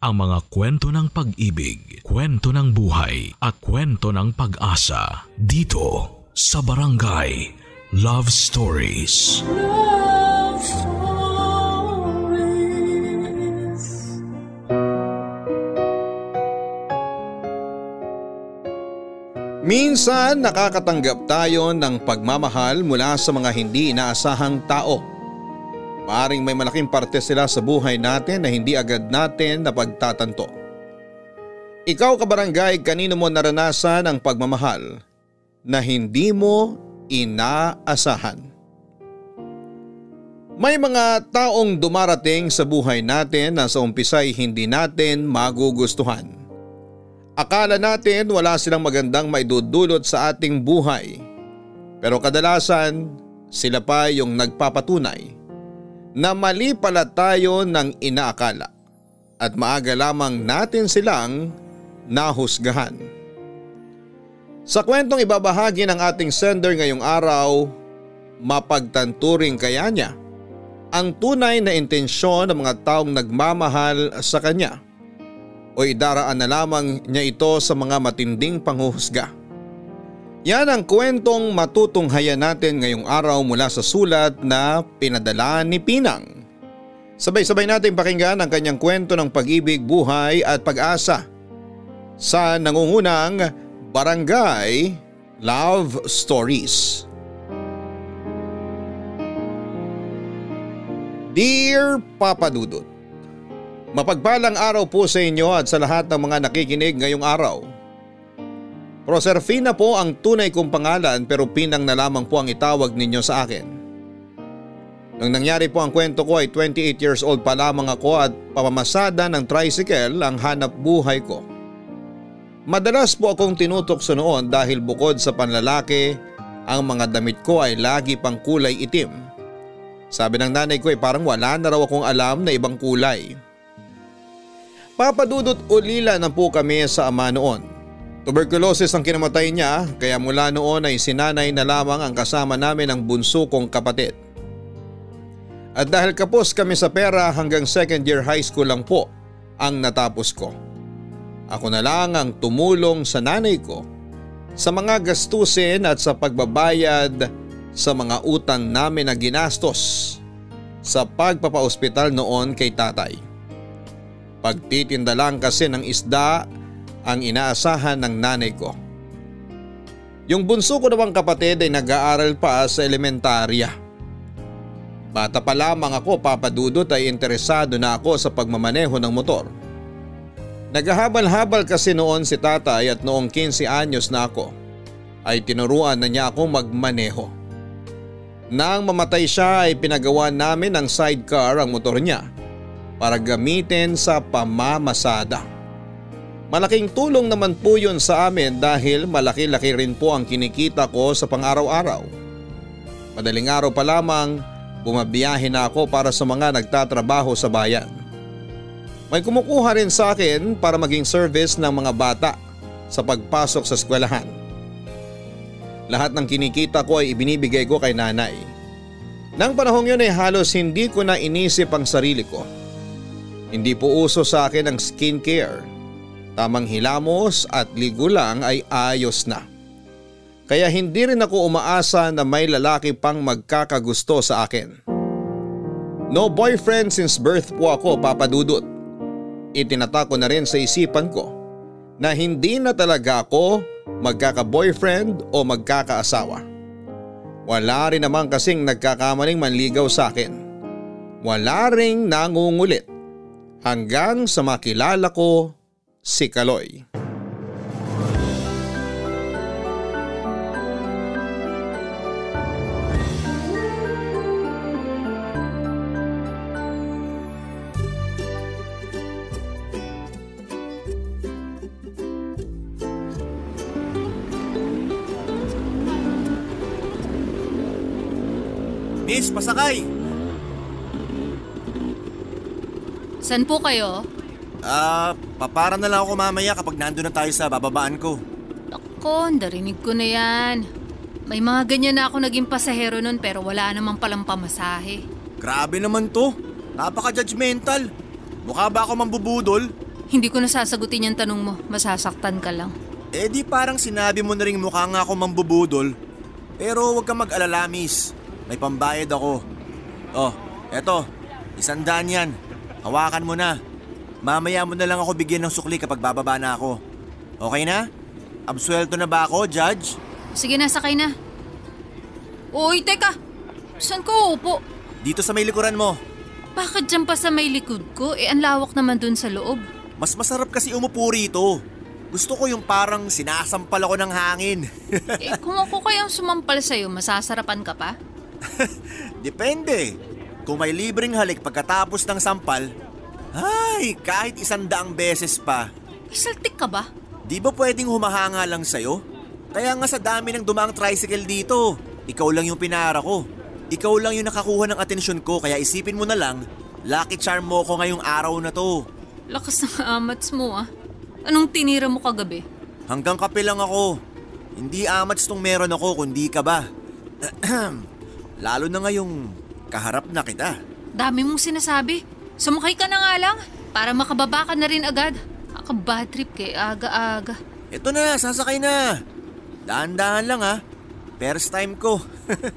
ang mga kwento ng pag-ibig, kwento ng buhay at kwento ng pag-asa dito sa Barangay Love Stories. Love Stories. Minsan nakakatanggap tayo ng pagmamahal mula sa mga hindi inaasahang tao. Maaring may malaking parte sila sa buhay natin na hindi agad natin napagtatanto. Ikaw kabarangay, kanino mo naranasan ang pagmamahal na hindi mo inaasahan? May mga taong dumarating sa buhay natin na sa umpisa'y hindi natin magugustuhan. Akala natin wala silang magandang maidudulot sa ating buhay. Pero kadalasan sila pa yung nagpapatunay na mali pala tayo ng inaakala at maaga lamang natin silang nahusgahan. Sa kwentong ibabahagi ng ating sender ngayong araw, mapagtanturing kaya niya ang tunay na intensyon ng mga taong nagmamahal sa kanya o idaraan na lamang niya ito sa mga matinding panghuhusga? Yan ang kwentong matutunghayan natin ngayong araw mula sa sulat na pinadala ni Pinang. Sabay-sabay natin pakinggan ang kanyang kwento ng pag-ibig, buhay at pag-asa sa nangungunang Barangay Love Stories. Dear Papa Dudut, mapagpalang araw po sa inyo at sa lahat ng mga nakikinig ngayong araw. Proserfina po ang tunay kong pangalan pero Pinang na lamang po ang itawag ninyo sa akin. Nung nangyari po ang kwento ko ay 28 years old pa lamang ako at pamamasada ng tricycle ang hanap buhay ko. Madalas po akong tinutokso noon dahil bukod sa panlalaki, ang mga damit ko ay lagi pang kulay itim. Sabi ng nanay ko ay parang wala na raw akong alam na ibang kulay. Papadudot ulila na po kami sa ama noon. Tuberculosis ang kinamatay niya kaya mula noon ay sinanay na lamang ang kasama namin ang bunso kong kapatid. At dahil kapos kami sa pera hanggang second year high school lang po ang natapos ko. Ako na lang ang tumulong sa nanay ko sa mga gastusin at sa pagbabayad sa mga utang namin na ginastos sa pagpapaospital noon kay tatay. Pagtitinda lang kasi ng isda ang inaasahan ng nanay ko. Yung bunso ko namang kapatid ay nag-aaral pa sa elementarya. Bata pa lamang ako, Papa Dudut, ay interesado na ako sa pagmamaneho ng motor. Naghahabal-habal kasi noon si tatay at noong 15 anyos na ako ay tinuruan na niya akong magmaneho. Nang mamatay siya ay pinagawa namin ng sidecar ang motor niya para gamitin sa pamamasada. Malaking tulong naman po yun sa amin dahil malaki-laki rin po ang kinikita ko sa pang-araw-araw. Madaling araw pa lamang bumabiyahe na ako para sa mga nagtatrabaho sa bayan. May kumukuha rin sa akin para maging service ng mga bata sa pagpasok sa eskwelahan. Lahat ng kinikita ko ay ibinibigay ko kay nanay. Nang panahong yun ay halos hindi ko na inisip ang sarili ko. Hindi po uso sa akin ang skincare. Tamang hilamos at ligo lang ay ayos na. Kaya hindi rin ako umaasa na may lalaki pang magkakagusto sa akin. No boyfriend since birth po ako, Papa Dudut. Itinatako na rin sa isipan ko na hindi na talaga ako magkaka-boyfriend o magkakaasawa. Wala rin naman kasing nagkakamaling manligaw sa akin. Wala ring nangungulit hanggang sa makilala ko si Kaloy. Miss, pasakay! San po kayo? Papara na lang ako mamaya kapag nandun na tayo sa bababaan ko. Ako, narinig ko na yan. May mga ganyan na ako naging pasahero nun pero wala namang palang pamasahe. Grabe naman to. Napaka-judgmental. Mukha ba ako mambubudol? Hindi ko nasasagutin yung tanong mo. Masasaktan ka lang. Eh di parang sinabi mo na rin mukha nga ako mambubudol. Pero huwag kang mag-alala, miss. May pambayad ako. Oh, eto. 100 yan. Hawakan mo na. Mamaya mo na lang ako bigyan ng sukli kapag bababa na ako. Okay na? Absuelto na ba ako, Judge? Sige na, sakay na. Uy, teka! Saan ko upo? Dito sa may likuran mo. Bakit dyan pa sa may likod ko? Ang lawak naman dun sa loob. Mas masarap kasi umupo rito. Gusto ko yung parang sinasampal ako ng hangin. Kung ako kayang sumampal sa'yo, masasarapan ka pa? Depende. Kung may libreng halik pagkatapos ng sampal, ay, kahit 100 beses pa. Isaltik ka ba? Di ba pwedeng humahanga lang sa'yo? Kaya nga sa dami ng dumaang tricycle dito, ikaw lang yung pinara ko. Ikaw lang yung nakakuha ng atensyon ko, kaya isipin mo na lang, lucky charm mo ko ngayong araw na to. Lakas ng amats mo ah. Anong tinira mo kagabi? Hanggang kape lang ako. Hindi amats tong meron ako, kundi ka ba? Lalo na ngayong kaharap na kita. Dami mong sinasabi. Sumakay ka na nga lang para makababa ka na rin agad. Bad trip kay aga-aga. Ito na, sasakay na. Dahan-dahan lang ha. First time ko.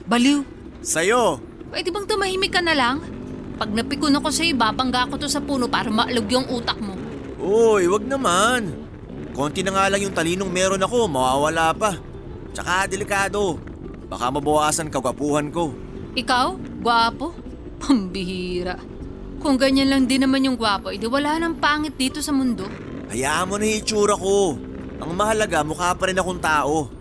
Baliw. Sa'yo. Pwede bang tumahimik ka na lang? Pag napikon ako sa'yo, babangga ko to sa puno para maalog yung utak mo. Uy, wag naman. Konti na nga lang yung talinong meron ako, mawawala pa. Tsaka delikado. Baka mabawasan kagwapuhan ko. Ikaw? Gwapo? Pambihira. Kung ganyan lang din naman yung gwapo, edi wala nang pangit dito sa mundo. Hayaan mo na yung itsura ko. Ang mahalaga, mukha pa rin akong tao.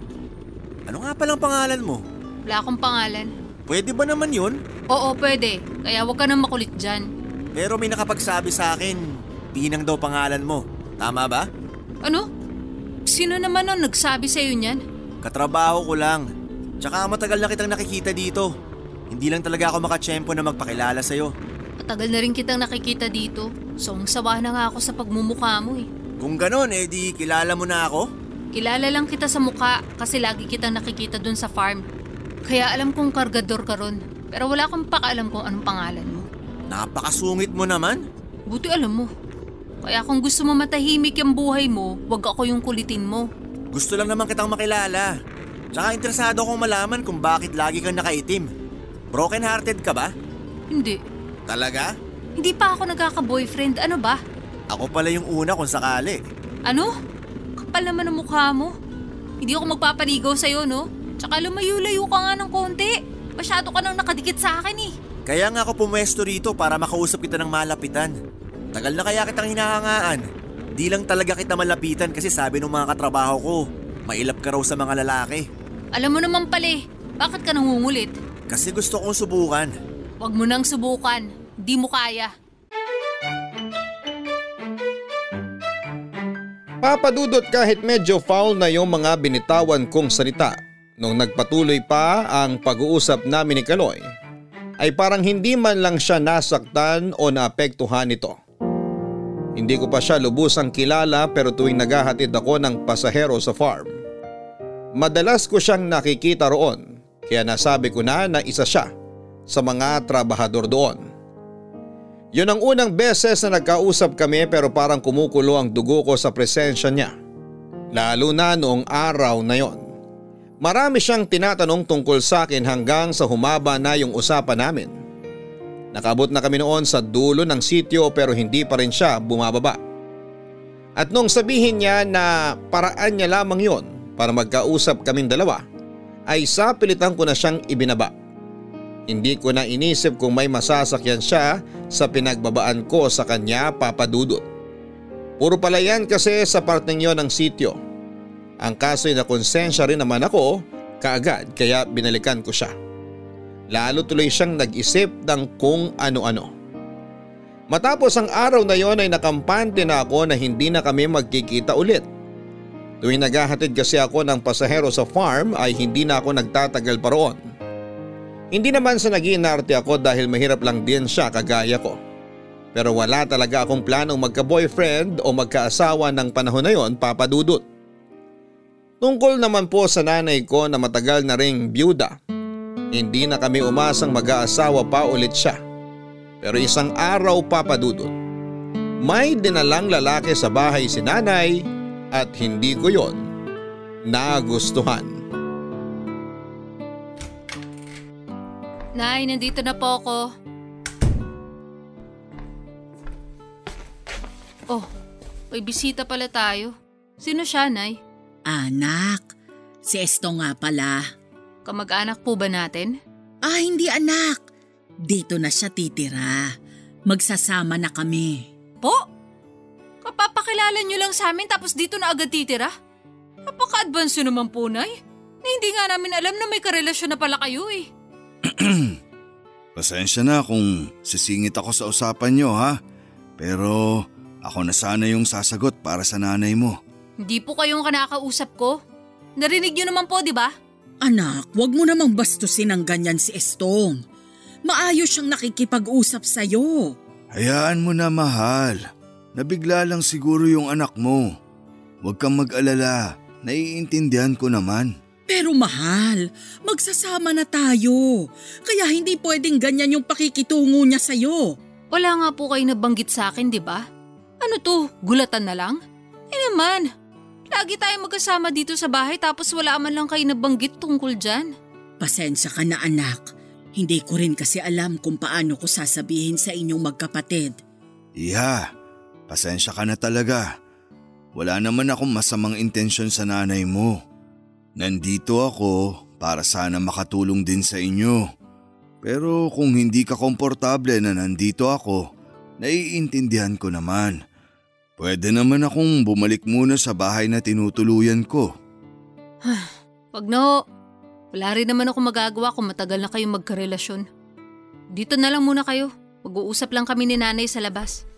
Ano nga palang pangalan mo? Wala akong pangalan. Pwede ba naman yun? Oo, pwede. Kaya huwag ka nang makulit dyan. Pero may nakapagsabi sa akin, Pinang daw pangalan mo. Tama ba? Ano? Sino naman ang nagsabi sa'yo niyan? Katrabaho ko lang. Tsaka matagal na kitang nakikita dito. Hindi lang talaga ako makatsyempo na magpakilala sa'yo. Matagal na rin kitang nakikita dito. Sawang-sawa na nga ako sa pagmumukha mo eh. Kung ganon, di kilala mo na ako? Kilala lang kita sa mukha kasi lagi kitang nakikita dun sa farm. Kaya alam kong kargador ka ron. Pero wala akong pakaalam kung anong pangalan mo. Napakasungit mo naman. Buti alam mo. Kaya kung gusto mo matahimik yung buhay mo, wag ako yung kulitin mo. Gusto lang naman kitang makilala. Tsaka interesado akong malaman kung bakit lagi kang nakaitim. Broken hearted ka ba? Hindi. Talaga? Hindi pa ako nagkaka-boyfriend. Ano ba? Ako pala yung una kung sakali. Ano? Kapal naman ang mukha mo. Hindi ako magpapaligaw sa'yo, no? Tsaka lumayo-layo ka nga ng konti. Masyado ka nang nakadikit sa akin eh. Kaya nga ako pumwesto rito para makausap kita ng malapitan. Tagal na kaya kitang hinahangaan. Di lang talaga kita malapitan kasi sabi ng mga katrabaho ko, mailap ka raw sa mga lalaki. Alam mo naman pala eh, bakit ka nangungulit? Kasi gusto kong subukan. Huwag mo nang subukan. Di mo kaya. Papadudot kahit medyo foul na yung mga binitawan kong salita nung nagpatuloy pa ang pag-uusap namin ni Kaloy, ay parang hindi man lang siya nasaktan o naapektuhan nito. Hindi ko pa siya lubusang kilala pero tuwing naghahatid ako ng pasahero sa farm, madalas ko siyang nakikita roon kaya nasabi ko na isa siya sa mga trabahador doon. Yun ang unang beses na nagkausap kami pero parang kumukulo ang dugo ko sa presensya niya. Lalo na noong araw na yon. Marami siyang tinatanong tungkol sa akin hanggang sa humaba na yung usapan namin. Nakabot na kami noon sa dulo ng sityo pero hindi pa rin siya bumababa. At nung sabihin niya na paraan niya lamang yon para magkausap kaming dalawa, ay sapilitan ko na siyang ibinaba. Hindi ko na inisip kung may masasakyan siya sa pinagbabaan ko sa kanya, papadudot. Puro pala yan kasi sa parteng yon ng sityo. Ang kaso'y nakonsensya rin naman ako kaagad kaya binalikan ko siya. Lalo tuloy siyang nag-isip ng kung ano-ano. Matapos ang araw na yon ay nakampante na ako na hindi na kami magkikita ulit. Tuwing naghahatid kasi ako ng pasahero sa farm ay hindi na ako nagtatagal pa roon. Hindi naman sa nag-iinarte ako dahil mahirap lang din siya kagaya ko. Pero wala talaga akong planong magka-boyfriend o magkaasawa ng panahon na yon, papadudot. Tungkol naman po sa nanay ko na matagal na ring byuda, hindi na kami umasang mag-aasawa pa ulit siya. Pero isang araw, papadudot, May dinalang lalaki sa bahay si nanay at hindi ko yon nagustuhan. Nay, nandito na po ako. Oh, may bisita pala tayo. Sino siya, Nay? Anak, si Esto nga pala. Kamag-anak po ba natin? Hindi anak. Dito na siya titira. Magsasama na kami. Po? Kapapakilala niyo lang sa amin tapos dito na agad titira? Napaka-advance naman po, Nay. Na hindi nga namin alam na may karelasyon na pala kayo eh. Pasensya na kung sisingit ako sa usapan nyo ha. Pero ako na sana yung sasagot para sa nanay mo. Hindi po kayong kinakausap ko. Narinig niyo naman po, di ba? Anak, wag mo namang bastusin ng ganyan si Estong. Maayos siyang nakikipag-usap sa'yo. Hayaan mo na mahal. Nabigla lang siguro yung anak mo. Huwag kang mag-alala. Naiintindihan ko naman. Pero mahal, magsasama na tayo. Kaya hindi pwedeng ganyan yung pakikitungo niya sa'yo. Wala nga po kayo nabanggit sa akin, di ba? Ano to, gulatan na lang? Naman, lagi tayo magkasama dito sa bahay tapos wala man lang kayo nabanggit tungkol dyan. Pasensya ka na anak. Hindi ko rin kasi alam kung paano ko sasabihin sa inyong magkapatid. Iha, pasensya ka na talaga. Wala naman akong masamang intensyon sa nanay mo. Nandito ako para sana makatulong din sa inyo. Pero kung hindi ka komportable na nandito ako, naiintindihan ko naman. Pwede naman akong bumalik muna sa bahay na tinutuluyan ko. Wag na ho. Wala rin naman ako magagawa kung matagal na kayong magkarelasyon. Dito na lang muna kayo. Mag-uusap lang kami ni nanay sa labas.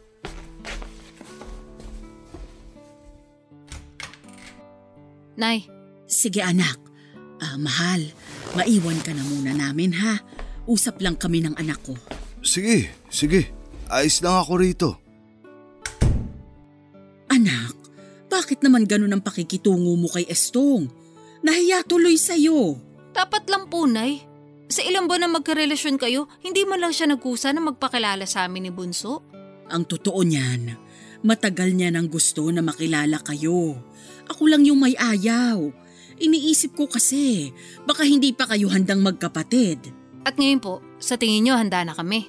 Nay. Sige anak. Mahal, maiwan ka na muna namin ha. Usap lang kami ng anak ko. Sige. Ayos lang ako rito. Anak, bakit naman ganun ang pakikitungo mo kay Estong? Nahiya tuloy sa'yo. Dapat lang po, Nay. Sa ilang buwan na magkarelasyon kayo, hindi man lang siya nagkusa na magpakilala sa amin ni Bunso. Ang totoo niyan, matagal niya nang gusto na makilala kayo. Ako lang yung may ayaw. Iniisip ko kasi, baka hindi pa kayo handang magkapatid. At ngayon po, sa tingin niyo handa na kami.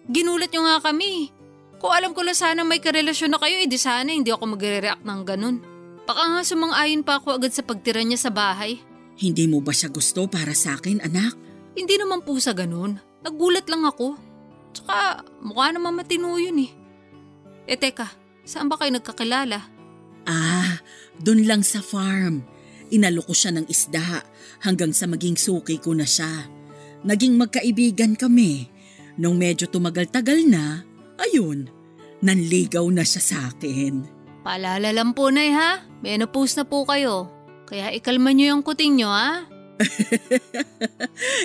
Ginulat niyo nga kami. Kung alam ko lang sana may karelasyon na kayo, edi sana hindi ako magre-react ng ganun. Baka nga sumang-ayon pa ako agad sa pagtira niya sa bahay. Hindi mo ba siya gusto para sa akin, anak? Hindi naman po sa ganun. Nagulat lang ako. Tsaka mukha naman matino yun eh. Teka, saan ba kayo nagkakilala? Dun lang sa farm. Inalo ko siya ng isda hanggang sa maging suki ko na siya. Naging magkaibigan kami. Nung medyo tumagal-tagal na, ayun, nanligaw na siya sa akin. Paalala lang po, Nay ha. Menopause na po kayo. Kaya ikalma niyo yung kuting niyo ha.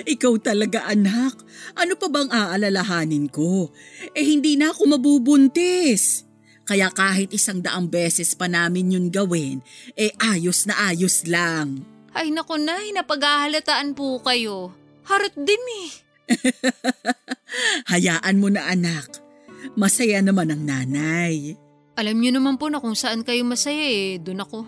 Ikaw talaga anak. Ano pa bang aalalahanin ko? Hindi na ako mabubuntis. Kaya kahit 100 beses pa namin yun gawin, ayos na ayos lang. Ay naku, Nay, napaghahalataan po kayo. Harot din eh. Hayaan mo na anak. Masaya naman ang nanay. Alam niyo naman po na kung saan kayo masaya doon ako.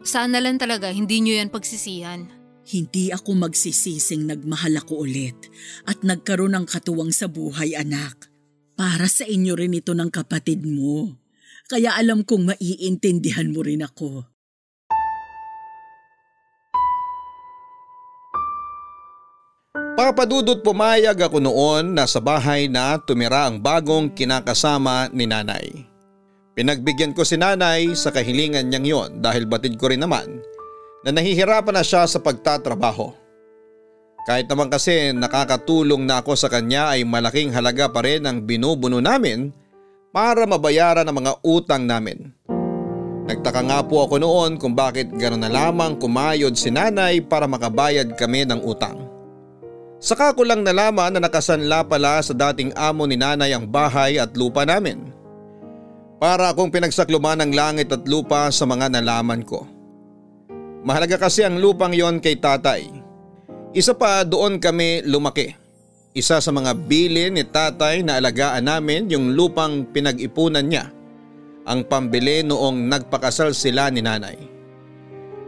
Sana lang talaga hindi niyo yan pagsisihan. Hindi ako magsisising nagmahal ako ulit at nagkaroon ng katuwang sa buhay anak. Para sa inyo rin ito ng kapatid mo. Kaya alam kong maiintindihan mo rin ako. Papadudot pumayag ako noon na sa bahay na tumira ang bagong kinakasama ni nanay. Pinagbigyan ko si nanay sa kahilingan niyang yon dahil batid ko rin naman na nahihirapan na siya sa pagtatrabaho. Kahit naman kasi nakakatulong na ako sa kanya ay malaking halaga pa rin ang binubuno namin para mabayaran ang mga utang namin. Nagtaka nga po ako noon kung bakit gano'n na lamang kumayod si nanay para makabayad kami ng utang. Saka ko lang nalaman na nakasanla pala sa dating amo ni nanay ang bahay at lupa namin. Para akong pinagsakluman ng langit at lupa sa mga nalaman ko. Mahalaga kasi ang lupang yon kay tatay. Isa pa doon kami lumaki. Isa sa mga bilin ni tatay na alagaan namin yung lupang pinag-ipunan niya ang pambili noong nagpakasal sila ni nanay.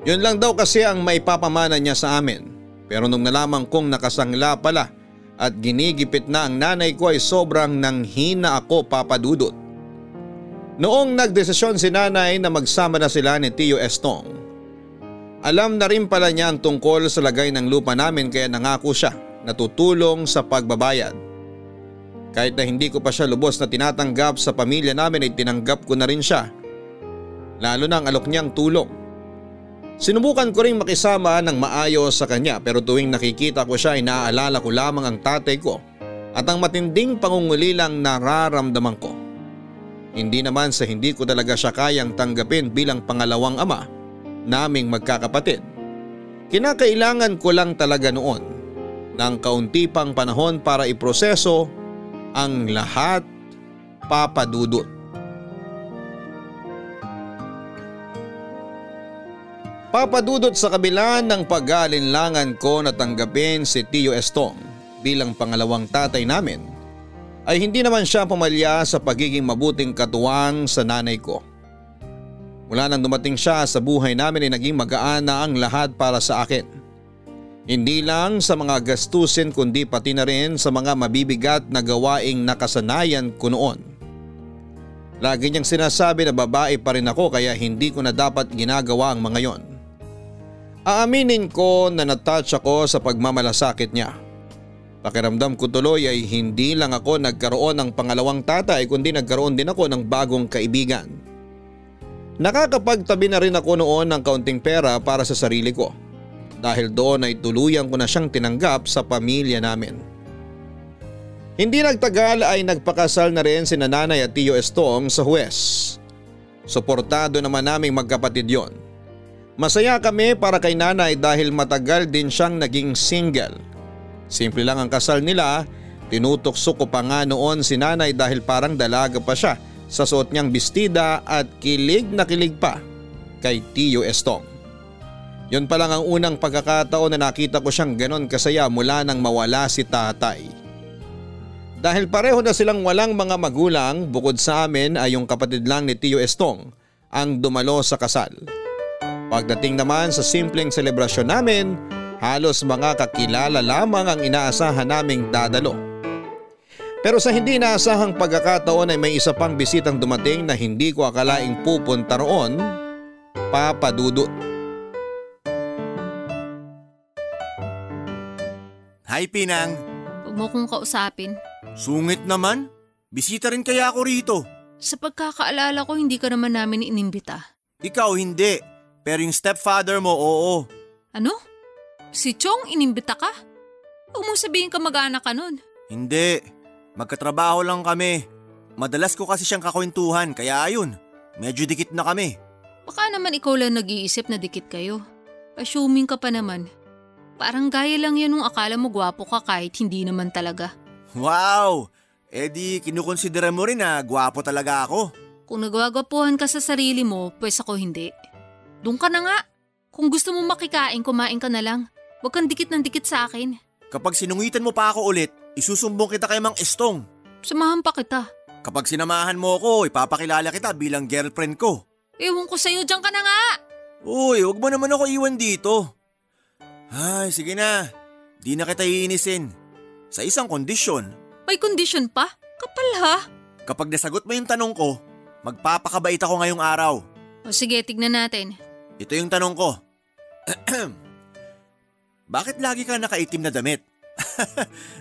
Yun lang daw kasi ang maipapamana niya sa amin, pero nung nalaman kong nakasangla pala at ginigipit na ang nanay ko ay sobrang nanghina ako, Papa Dudut. Noong nagdesisyon si nanay na magsama na sila ni Tio Estong, alam na rin pala niya ang tungkol sa lagay ng lupa namin kaya nangako siya na tutulong sa pagbabayad. Kahit na hindi ko pa siya lubos na tinatanggap sa pamilya namin ay tinanggap ko na rin siya, lalo na ang alok niyang tulong. Sinubukan ko rin makisama ng maayos sa kanya pero tuwing nakikita ko siya ay naaalala ko lamang ang tatay ko at ang matinding pangungulilang nararamdaman ko. Hindi naman sa hindi ko talaga siya kayang tanggapin bilang pangalawang ama naming magkakapatid. Kinakailangan ko lang talaga noon ng kaunti pang panahon para iproseso ang lahat, Papa Dudut. Papa Dudut, sa kabila ng pag-aalinlangan ko na tanggapin si Tio Estong bilang pangalawang tatay namin, ay hindi naman siya pumalya sa pagiging mabuting katuwang sa nanay ko. Mula nang dumating siya sa buhay namin ay naging magaan na ang lahat para sa akin. Hindi lang sa mga gastusin kundi pati na rin sa mga mabibigat na gawaing nakasanayan ko noon. Lagi niyang sinasabi na babae pa rin ako kaya hindi ko na dapat ginagawa ang mga yon. Aaminin ko na natouch ako sa pagmamalasakit niya. Pakiramdam ko tuloy ay hindi lang ako nagkaroon ng pangalawang tatay kundi nagkaroon din ako ng bagong kaibigan. Nakakapagtabi na rin ako noon ng kaunting pera para sa sarili ko. Dahil doon ay tuluyan ko na siyang tinanggap sa pamilya namin. Hindi nagtagal ay nagpakasal na rin si Nanay at Tio Estong sa huwes. Suportado naman naming magkapatid yon. Masaya kami para kay nanay dahil matagal din siyang naging single. Simple lang ang kasal nila, tinutokso ko pa nga noon si nanay dahil parang dalaga pa siya sa suot niyang bestida at kilig na kilig pa kay Tio Estong. Yun pa lang ang unang pagkakataon na nakita ko siyang ganon kasaya mula nang mawala si tatay. Dahil pareho na silang walang mga magulang, bukod sa amin ay yung kapatid lang ni Tio Estong ang dumalo sa kasal. Pagdating naman sa simpleng selebrasyon namin, halos mga kakilala lamang ang inaasahan naming dadalo. Pero sa hindi inaasahang pagkakataon ay may isa pang bisitang dumating na hindi ko akalaing pupunta roon, Papa Dudut. Hi, Pinang. Huwag mo kong kausapin. Sungit naman. Bisita rin kaya ako rito. Sa pagkakaalala ko, hindi ka naman namin inimbita. Ikaw hindi, pero yung stepfather mo, oo. Ano? Si Chong inimbita ka? Huwag mo sabihin ka mag-anak ka nun. Hindi, magkatrabaho lang kami. Madalas ko kasi siyang kakwentuhan, kaya ayun, medyo dikit na kami. Baka naman ikaw lang nag-iisip na dikit kayo. Assuming ka pa naman. Parang gaya lang yan nung akala mo gwapo ka kahit hindi naman talaga. Wow! Eh di kinukonsidera mo rin na gwapo talaga ako. Kung nagwagwapuhan ka sa sarili mo, pues ako hindi. Doon ka na nga. Kung gusto mo makikain, kumain ka na lang. Huwag kang dikit ng dikit sa akin. Kapag sinungitan mo pa ako ulit, isusumbong kita kay Mang Estong. Samahan pa kita. Kapag sinamahan mo ako, ipapakilala kita bilang girlfriend ko. Ewan ko sa'yo, dyan ka na nga. Uy, huwag mo naman ako iwan dito. Ay, sige na. Di na kita iinisin. Sa isang kondisyon. May kondisyon pa? Kapal ha? Kapag nasagot mo yung tanong ko, magpapakabait ako ngayong araw. O sige, tignan natin. Ito yung tanong ko. Bakit lagi ka nakaitim na damit?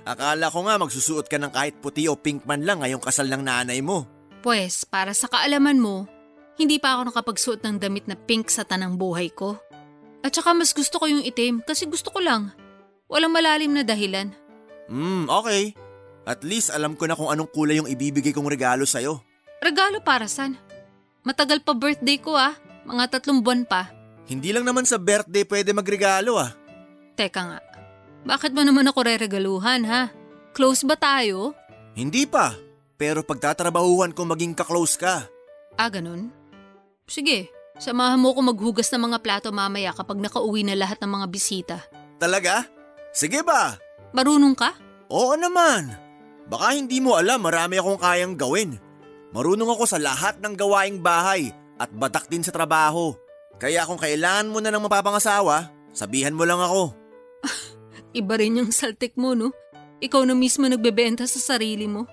Akala ko nga magsusuot ka ng kahit puti o pink man lang ngayong kasal ng nanay mo. Pues, para sa kaalaman mo, hindi pa ako nakapagsuot ng damit na pink sa tanang buhay ko. At saka mas gusto ko yung itim kasi gusto ko lang. Walang malalim na dahilan. Okay. At least alam ko na kung anong kulay yung ibibigay kong regalo sa'yo. Regalo para saan? Matagal pa birthday ko mga 3 buwan pa. Hindi lang naman sa birthday pwede magregalo Teka nga, bakit mo naman ako reregaluhan ha? Close ba tayo? Hindi pa, pero pagtatrabahuhan ko maging ka-close ka. Ganun? Sige, samahan mo ko maghugas ng mga plato mamaya kapag nakauwi na lahat ng mga bisita. Talaga? Sige ba? Marunong ka? Oo naman. Baka hindi mo alam marami akong kayang gawin. Marunong ako sa lahat ng gawaing bahay at batak din sa trabaho. Kaya kung kailangan mo na ng mapapangasawa, sabihan mo lang ako. Iba rin yung saltik mo, no? Ikaw na mismo nagbebenta sa sarili mo.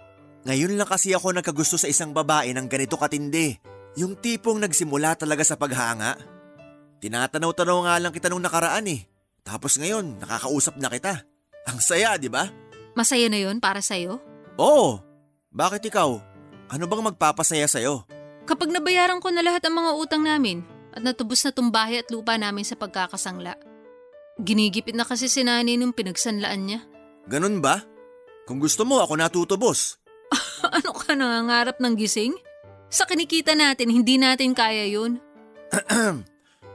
Ngayon lang kasi ako nagkagusto sa isang babae ng ganito katindi. Yung tipong nagsimula talaga sa paghanga. Tinatanaw-tanaw nga lang kita nung nakaraan eh. Tapos ngayon, nakakausap na kita. Ang saya, di ba? Masaya na yon para sa'yo? Oo. Bakit ikaw? Ano bang magpapasaya sa'yo? Kapag nabayaran ko na lahat ang mga utang namin at natubos na tong bahay at lupa namin sa pagkakasangla. Ginigipit na kasi si nanay nung pinagsanlaan niya. Ganun ba? Kung gusto mo, ako natutubos. Ano ka nangangarap ng gising? Sa kinikita natin, hindi natin kaya yun.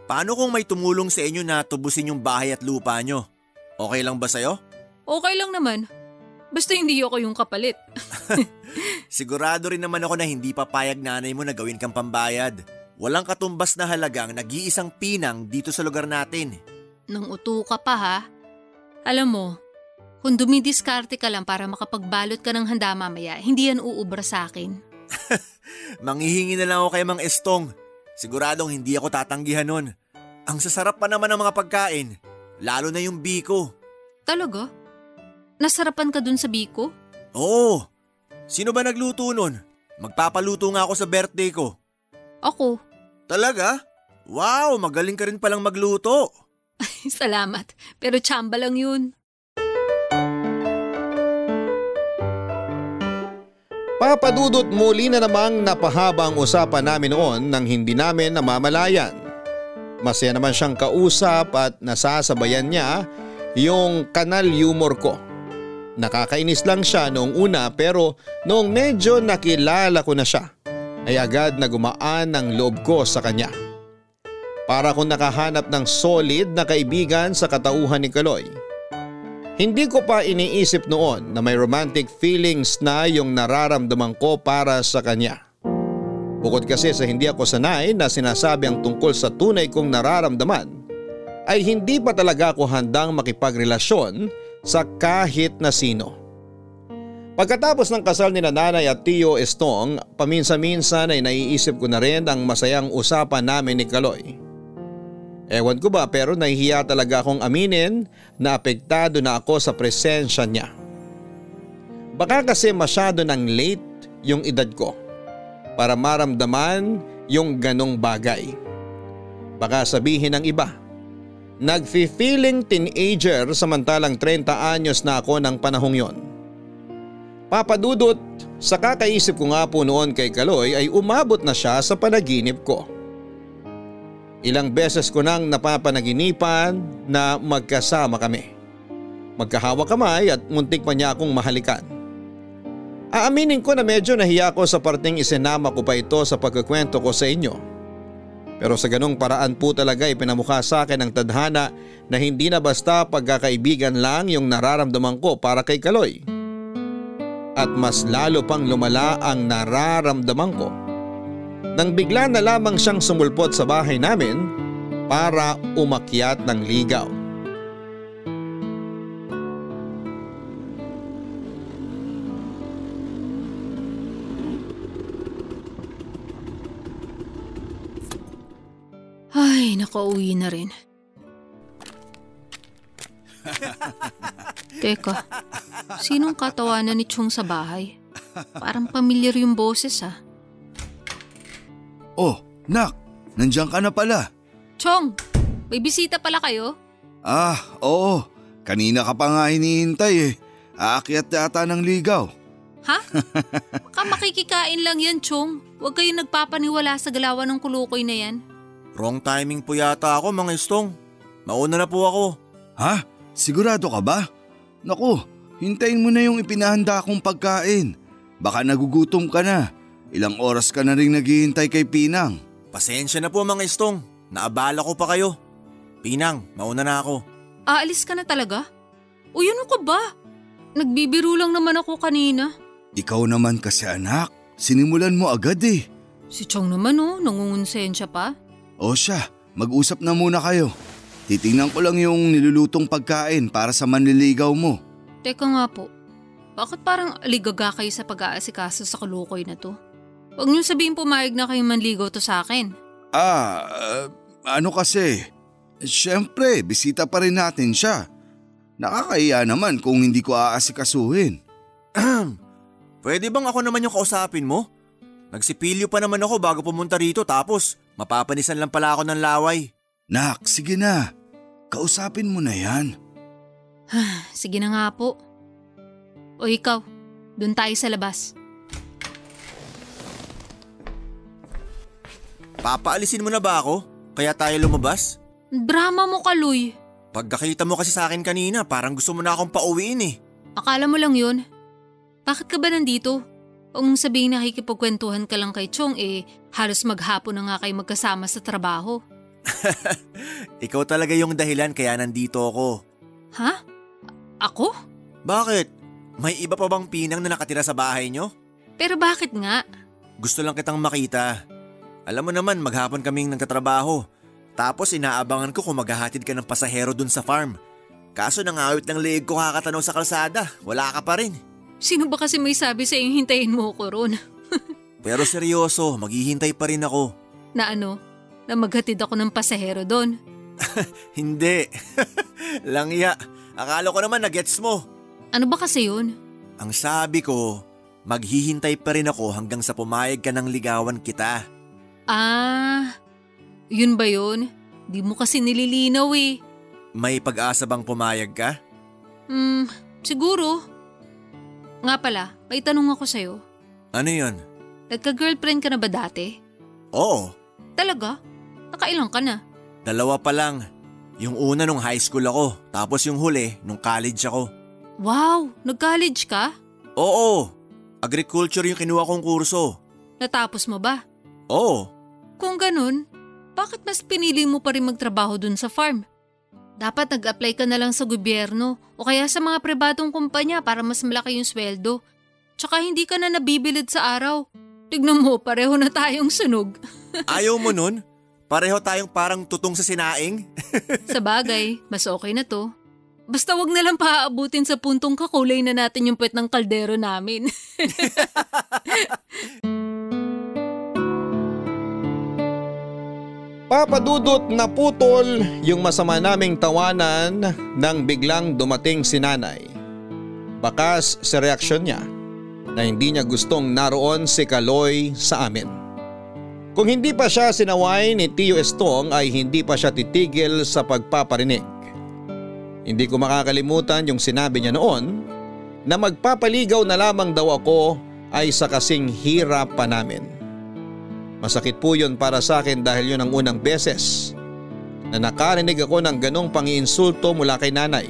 Paano kung may tumulong sa inyo na tubusin yung bahay at lupa nyo? Okay lang ba sa'yo? Okay lang naman. Basta hindi ako yung kapalit. Sigurado rin naman ako na hindi papayag nanay mo na gawin kang pambayad. Walang katumbas na halagang nag-iisang pinang dito sa lugar natin. Nang uto ka pa ha? Alam mo, kung dumidiskarte ka lang para makapagbalot ka ng handa mamaya, hindi yan uubra sa akin. Manghihingi na lang ako kay Mang Estong. Siguradong hindi ako tatanggihan nun. Ang sasarap pa naman ng mga pagkain, lalo na yung biko. Talaga? Nasarapan ka dun sa biko? Oo. Sino ba nagluto nun? Magpapaluto nga ako sa birthday ko. Ako. Talaga? Wow, magaling ka rin palang magluto. Salamat, pero tsamba lang yun. Papadudot muli na namang napahaba ang usapan namin noon nang hindi namin namamalayan. Masaya naman siyang kausap at nasasabayan niya yung kanal humor ko. Nakakainis lang siya noong una pero noong medyo nakilala ko na siya ay agad na gumaan ang loob ko sa kanya. Para akong nakahanap ng solid na kaibigan sa katauhan ni Kaloy. Hindi ko pa iniisip noon na may romantic feelings na yung nararamdaman ko para sa kanya. Bukod kasi sa hindi ako sanay na sinasabi ang tungkol sa tunay kong nararamdaman, ay hindi pa talaga ako handang makipagrelasyon sa kahit na sino. Pagkatapos ng kasal ni nanay at Tio Estong, paminsan-minsan ay naiisip ko na rin ang masayang usapan namin ni Kaloy. Ewan ko ba pero nahihiya talaga akong aminin na apektado na ako sa presensya niya. Baka kasi masyado ng late yung edad ko para maramdaman yung ganong bagay. Baka sabihin ng iba, nagfi-feeling teenager samantalang 30 anyos na ako ng panahong yon. Papadudot, sa kakaisip ko nga po noon kay Kaloy ay umabot na siya sa panaginip ko. Ilang beses ko nang napapanaginipan na magkasama kami. Magkahawak kamay at muntik pa niya akong mahalikan. Aaminin ko na medyo nahiya ako sa parteng isinama ko pa ito sa pagkukwento ko sa inyo. Pero sa ganong paraan po talaga ipinamukha sa akin ng tadhana na hindi na basta pagkakaibigan lang yung nararamdaman ko para kay Kaloy. At mas lalo pang lumala ang nararamdaman ko nang bigla na lamang siyang sumulpot sa bahay namin para umakyat ng ligaw. Ay, nakauwi na rin. Teka, sinong katawanan ni Chong sa bahay? Parang pamilyar yung boses ah. Oh, Nak, nandiyan ka na pala. Chong, may bisita pala kayo? Ah, oo. Kanina ka pa nga hinihintay eh. Aakyat yata ng ligaw. Ha? Baka makikikain lang yan, Chong. Huwag kayong nagpapaniwala sa galawan ng kulukoy na yan. Wrong timing po yata ako, Mang Estong. Mauna na po ako. Ha? Sigurado ka ba? Naku, hintayin mo na yung ipinahanda kong pagkain. Baka nagugutom ka na. Ilang oras ka na rin naghihintay kay Pinang. Pasensya na po, Mang Estong. Naabala ko pa kayo. Pinang, mauna na ako. Aalis ka na talaga? Uy, ano ka ba? Nagbibiro lang naman ako kanina. Ikaw naman kasi anak, sinimulan mo agad eh. Si Chong naman nangungonsensya pa. O siya, mag-usap na muna kayo. Titingnan ko lang yung nilulutong pagkain para sa manliligaw mo. Teka nga po, bakit parang aligaga kayo sa pag-aasikaso sa kulukoy na to? Huwag niyong sabihin pumayag na kayong manligaw to sa akin. Ano kasi? Siyempre, bisita pa rin natin siya. Nakakahiya naman kung hindi ko aasikasuhin. Pwede bang ako naman yung kausapin mo? Nagsipilyo pa naman ako bago pumunta rito tapos mapapanisan lang pala ako ng laway. Nak, sige na. Kausapin mo na yan. Sige na nga po. O ikaw, doon tayo sa labas. Papaalisin mo na ba ako? Kaya tayo lumabas? Drama mo, Kaloy. Pagkakita mo kasi sa akin kanina, parang gusto mo na akong pauwiin eh. Akala mo lang yun. Bakit ka ba nandito? Huwag mong sabihin na nakikipagkwentuhan ka lang kay Chong halos maghapon na nga kayo magkasama sa trabaho. Ikaw talaga yung dahilan kaya nandito ako. Ha? Ako? Bakit? May iba pa bang pinang na nakatira sa bahay nyo? Pero bakit nga? Gusto lang kitang makita. Alam mo naman maghapon kaming nagtatrabaho. Tapos inaabangan ko kung maghahatid ka ng pasahero dun sa farm. Kaso nangawit ng leeg ko kakatanaw sa kalsada. Wala ka pa rin. Sino ba kasi may sabi sa iyong hintayin mo ko ron? Pero seryoso, maghihintay pa rin ako. Na ano? Na maghatid ako ng pasahero doon? Hindi. Langya. Akala ko naman na-gets mo. Ano ba kasi yun? Ang sabi ko, maghihintay pa rin ako hanggang sa pumayag ka ng ligawan kita. Yun ba yun? Di mo kasi nililinaw eh. May pag-asa bang pumayag ka? Siguro. Nga pala, may tanong ako sa'yo. Ano yun? Nagka-girlfriend ka na ba dati? Oo. Talaga? Nakailang ka na? 2 pa lang. Yung una nung high school ako, tapos yung huli nung college ako. Wow! Nag-college ka? Oo. Agriculture yung kinuha kong kurso. Natapos mo ba? Oo. Kung ganun, bakit mas pinili mo pa rin magtrabaho dun sa farm? Dapat nag-apply ka na lang sa gobyerno o kaya sa mga pribadong kumpanya para mas malaki yung sweldo. Tsaka hindi ka na nabibilid sa araw. Tignan mo, pareho na tayong sunog. Ayaw mo nun? Pareho tayong parang tutong sa sinaing? Sa bagay, mas okay na to. Basta wag na lang paaabutin sa puntong kakulay na natin yung puwet ng kaldero namin. Papadudot na putol yung masama naming tawanan nang biglang dumating si nanay. Bakas sa reaksyon niya na hindi niya gustong naroon si Kaloy sa amin. Kung hindi pa siya sinaway ni Tio Estong ay hindi pa siya titigil sa pagpaparinig. Hindi ko makakalimutan yung sinabi niya noon na magpapaligaw na lamang daw ako ay sa kasing hirap pa namin. Masakit po yun para sa akin dahil yun ang unang beses na nakarinig ako ng ganong pangiinsulto mula kay nanay.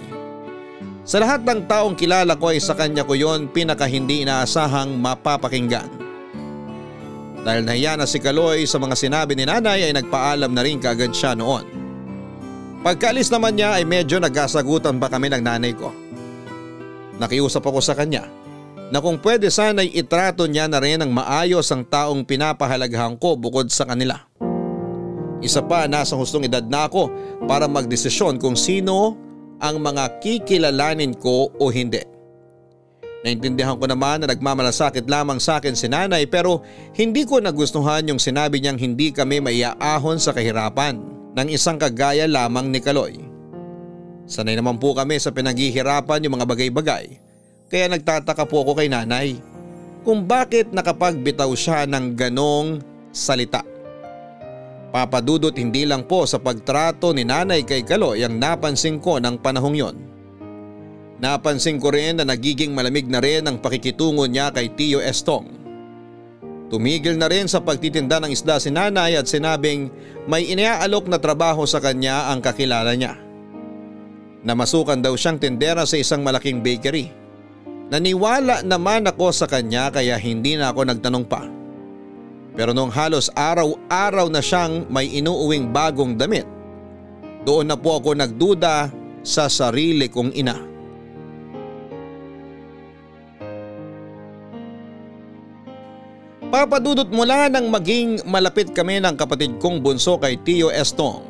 Sa lahat ng taong kilala ko ay sa kanya ko yun pinaka hindi inaasahang mapapakinggan. Dahil nahiya na si Kaloy sa mga sinabi ni nanay ay nagpaalam na rin kaagad siya noon. Pagkaalis naman niya ay medyo nagkasagutan pa kami ng nanay ko. Nakiusap ako sa kanya na kung pwede sana'y itrato niya na rin ng maayos ang taong pinapahalagahan ko bukod sa kanila. Isa pa, nasa hustong edad na ako para magdesisyon kung sino ang mga kikilalanin ko o hindi. Naintindihan ko naman na nagmamalasakit lamang sa akin si nanay pero hindi ko nagustuhan yung sinabi niyang hindi kami maiaahon sa kahirapan ng isang kagaya lamang ni Kaloy. Sanay naman po kami sa pinaghihirapan yung mga bagay-bagay. Kaya nagtataka po ako kay nanay kung bakit nakapagbitaw siya ng ganong salita. Papadudot hindi lang po sa pagtrato ni nanay kay Kaloy ang napansin ko ng panahong yon. Napansin ko rin na nagiging malamig na rin ang pakikitungo niya kay Tio Estong. Tumigil na rin sa pagtitinda ng isda si nanay at sinabing may iniaalok na trabaho sa kanya ang kakilala niya. Namasukan daw siyang tindera sa isang malaking bakery. Naniwala naman ako sa kanya kaya hindi na ako nagtanong pa. Pero nung halos araw-araw na siyang may inuuwing bagong damit, doon na po ako nagduda sa sarili kong ina. Papadudot mula nang maging malapit kami ng kapatid kong bunso kay Tio Estong,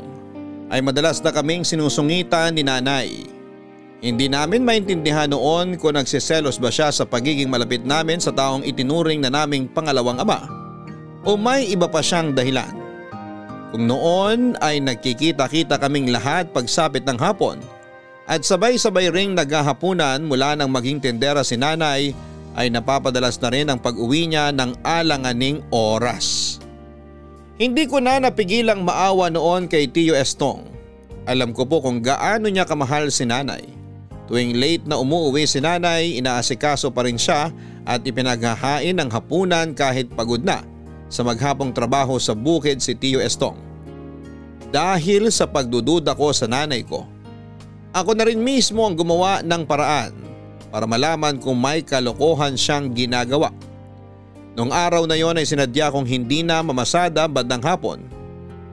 ay madalas na kaming sinusungitan ni nanay. Hindi namin maintindihan noon kung nagsiselos ba siya sa pagiging malapit namin sa taong itinuring na naming pangalawang ama o may iba pa siyang dahilan? Kung noon ay nagkikita-kita kaming lahat pagsapit ng hapon at sabay-sabay ring naghahapunan mula nang maging tendera si nanay, ay napapadalas na rin ang pag-uwi niya ng alanganing oras. Hindi ko na napigilang maawa noon kay Tio Estong. Alam ko po kung gaano niya kamahal si nanay. Tuwing late na umuwi si nanay, inaasikaso pa rin siya at ipinaghahain ng hapunan kahit pagod na sa maghapong trabaho sa bukid si Tio Estong. Dahil sa pagdududa ko sa nanay ko, ako na rin mismo ang gumawa ng paraan para malaman kung may kalokohan siyang ginagawa. Noong araw na yon ay sinadya kong hindi na mamasada bandang hapon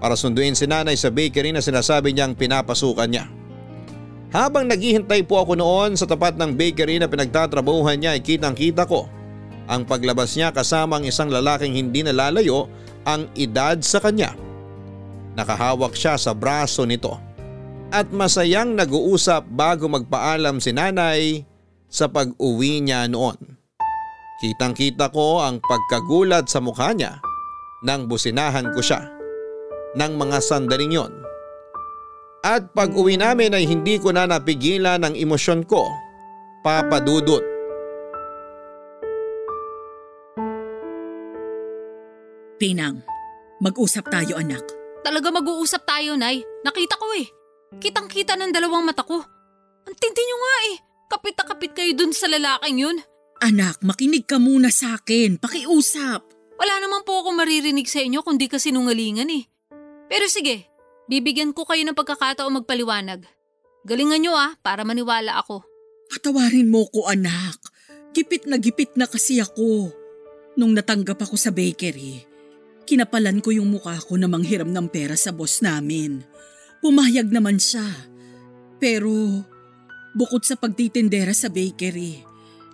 para sunduin si nanay sa bakery na sinasabi niyang pinapasukan niya. Habang naghihintay po ako noon sa tapat ng bakery na pinagtatrabahuhan niya, ay kitang-kita ko ang paglabas niya kasama ang isang lalaking hindi nalalayo ang edad sa kanya. Nakahawak siya sa braso nito at masayang nag-uusap bago magpaalam si nanay sa pag-uwi niya noon. Kitang-kita ko ang pagkagulat sa mukha niya nang businahan ko siya ng mga sandaling yon. At pag-uwi namin ay hindi ko na napigilan ang emosyon ko, Papa Dudut. Pinang, mag-usap tayo anak. Talaga mag-uusap tayo, Nay. Nakita ko eh. Kitang-kita ng dalawang mata ko. Ang tindi nyo nga eh. Kapit na kapit kayo dun sa lalaking yun. Anak, makinig ka muna sa akin. Pakiusap. Wala naman po ako maririnig sa inyo kundi kasinungalingan eh. Pero sige, bibigyan ko kayo ng pagkakataon magpaliwanag. Galingan nyo para maniwala ako. Patawarin mo ko anak. Gipit na kasi ako. Nung natanggap ako sa bakery, kinapalan ko yung mukha ko na manghiram ng pera sa boss namin. Pumayag naman siya. Pero bukod sa pagtitindera sa bakery,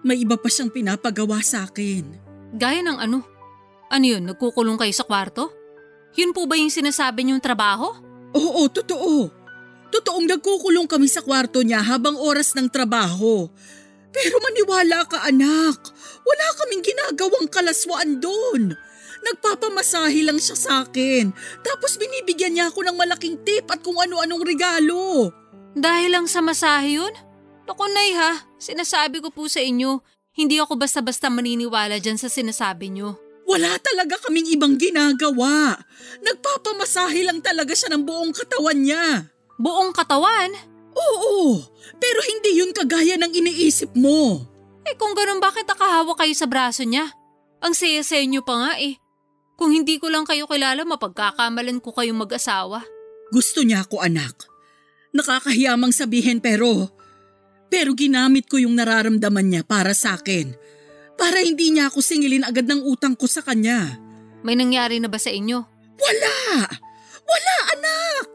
may iba pa siyang pinapagawa sa akin. Gaya ng ano? Ano yun, nagkukulong kayo sa kwarto? Yun po ba yung sinasabi niyong trabaho? Oo, totoo. Totoong nagkukulong kami sa kwarto niya habang oras ng trabaho. Pero maniwala ka anak, wala kaming ginagawang kalaswaan doon. Nagpapamasahe lang siya sa akin. Tapos binibigyan niya ako ng malaking tip at kung ano-anong regalo. Dahil lang sa masahe yun? Naku Nay sinasabi ko po sa inyo, hindi ako basta-basta maniniwala dyan sa sinasabi niyo. Wala talaga kaming ibang ginagawa. Nagpapamasahe lang talaga siya ng buong katawan niya. Buong katawan? Oo, pero hindi yun kagaya ng iniisip mo. Kung ganun bakit nakahawak kayo sa braso niya? Ang saya-saya niyo pa nga eh. Kung hindi ko lang kayo kilala, mapagkakamalan ko kayong mag-asawa. Gusto niya ako anak. Nakakahiyamang sabihin pero ginamit ko yung nararamdaman niya para sa akin. Para hindi niya ako singilin agad ng utang ko sa kanya. May nangyari na ba sa inyo? Wala! Wala anak!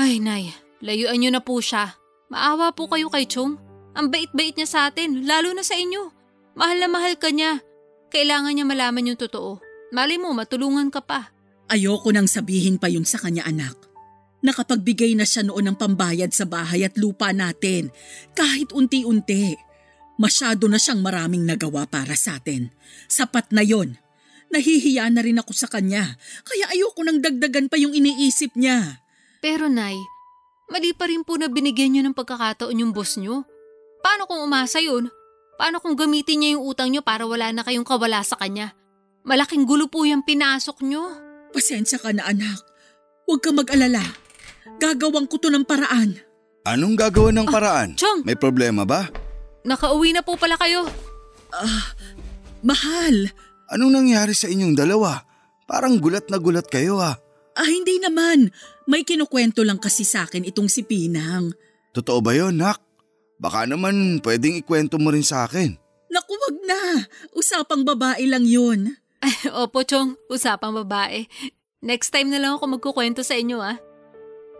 Ay Nay, layuan niyo na po siya. Maawa po kayo kay Chong. Ang bait-bait niya sa atin, lalo na sa inyo. Mahal na mahal ka niya. Kailangan niya malaman yung totoo. Mali mo, matulungan ka pa. Ayoko nang sabihin pa yun sa kanya anak. Nakapagbigay na siya noon ng pambayad sa bahay at lupa natin. Kahit unti-unti. Masyado na siyang maraming nagawa para sa atin. Sapat na yon. Nahihiya na rin ako sa kanya. Kaya ayoko nang dagdagan pa yung iniisip niya. Pero Nay, mali pa rin po na binigyan niyo ng pagkakataon yung boss niyo. Paano kung umasa yun? Paano kung gamitin niya yung utang niyo para wala na kayong kawala sa kanya? Malaking gulo po yung pinasok niyo. Pasensya ka na anak. Huwag ka mag-alala. Gagawang ko to ng paraan. Anong gagawin ng paraan? Chong! May problema ba? Nakauwi na po pala kayo. Mahal. Anong nangyari sa inyong dalawa? Parang gulat na gulat kayo Hindi naman. May kinukwento lang kasi sa akin itong si Pinang. Totoo ba yun, Nak? Baka naman pwedeng ikwento mo rin sa akin. Naku, wag na. Usapang babae lang yun. Opo, Chong. Usapang babae. Next time na lang ako magkukwento sa inyo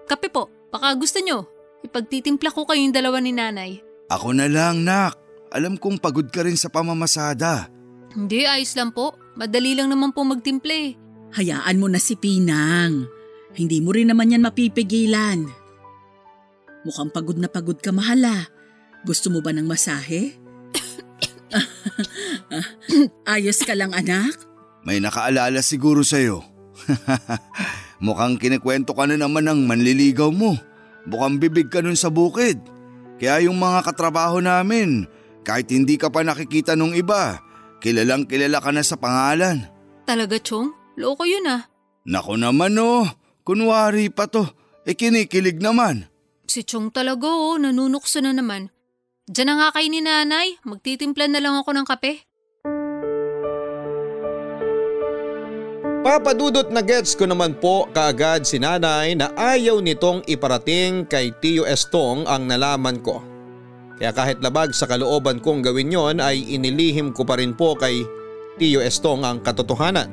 Kape po. Baka gusto nyo. Ipagtitimpla ko kayong dalawa ni nanay. Ako na lang, Nak. Alam kong pagod ka rin sa pamamasada. Hindi, ayos lang po. Madali lang naman po magtimple. Hayaan mo na si Pinang. Hindi mo rin naman yan mapipigilan. Mukhang pagod na pagod ka, mahal Gusto mo ba ng masahe? Ayos ka lang, anak? May nakaalala siguro sa'yo. Mukhang kinikwento ka na naman ng manliligaw mo. Bukang bibig ka nun sa bukid. Kaya yung mga katrabaho namin, kahit hindi ka pa nakikita nung iba, kilalang kilala ka na sa pangalan. Talaga, Chong? Loko yun ah. Naku naman kunwari pa to. Kinikilig naman. Si Chong talaga nanunukso na naman. Diyan na nga kayo ni nanay, magtitimpla na lang ako ng kape. Papadudot na gets ko naman po kaagad si nanay na ayaw nitong iparating kay Tio Estong ang nalaman ko. Kaya kahit labag sa kalooban kong gawin yon ay inilihim ko pa rin po kay Tio Estong ang katotohanan.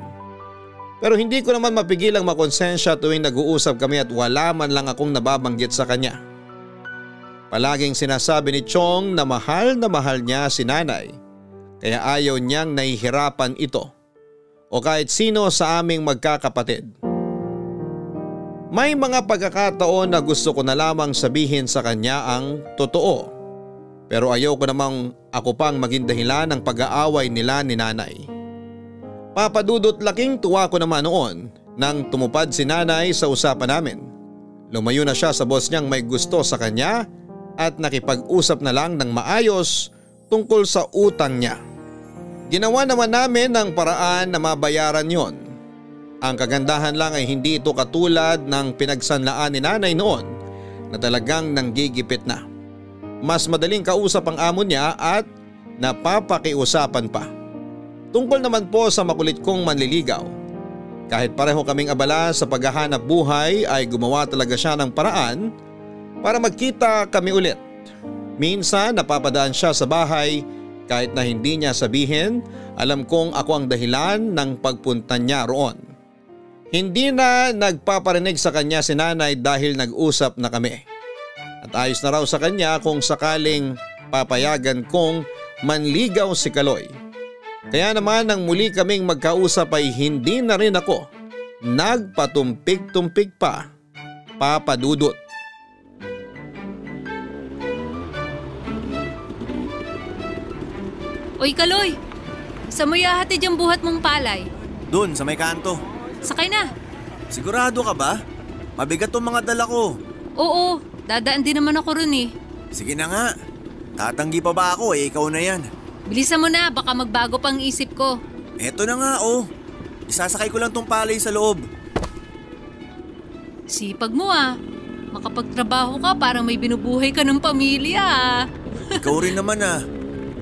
Pero hindi ko naman mapigilang makonsensya tuwing nag-uusap kami at wala man lang akong nababanggit sa kanya. Palaging sinasabi ni Chong na mahal niya si nanay kaya ayaw niyang nahihirapan ito o kahit sino sa aming magkakapatid. May mga pagkakataon na gusto ko na lamang sabihin sa kanya ang totoo pero ayaw ko namang ako pang maging dahilan ng pag-aaway nila ni nanay. Papadudot laking tuwa ko naman noon nang tumupad si nanay sa usapan namin. Lumayo na siya sa boss niyang may gusto sa kanya at nakipag-usap na lang ng maayos tungkol sa utang niya. Ginawa naman namin ng paraan na mabayaran yon. Ang kagandahan lang ay hindi ito katulad ng pinagsanlaan ni nanay noon na talagang nanggigipit na. Mas madaling kausap ang amo niya at napapakiusapan pa. Tungkol naman po sa makulit kong manliligaw. Kahit pareho kaming abala sa paghahanap buhay ay gumawa talaga siya ng paraan para magkita kami ulit. Minsan napapadaan siya sa bahay kahit na hindi niya sabihin, alam kong ako ang dahilan ng pagpunta niya roon. Hindi na nagpaparinig sa kanya si nanay dahil nag-usap na kami. At ayos na raw sa kanya kung sakaling papayagan kong manligaw si Kaloy. Kaya naman nang muli kaming magkausap ay hindi na rin ako nagpatumpik-tumpik pa, Papadudot. Oy Kaloy, saan mo ihahatid yung buhat mong palay? Doon sa may kanto. Sakay na. Sigurado ka ba? Mabigat tong mga dala ko. Oo, dadaan din naman ako ron eh. Sige na nga. Tatanggi pa ba ako ikaw na yan. Bilisan mo na, baka magbago pang isip ko. Eto na nga Isasakay ko lang tong palay sa loob. Sipag mo makapagtrabaho ka parang may binubuhay ka ng pamilya Ikaw rin naman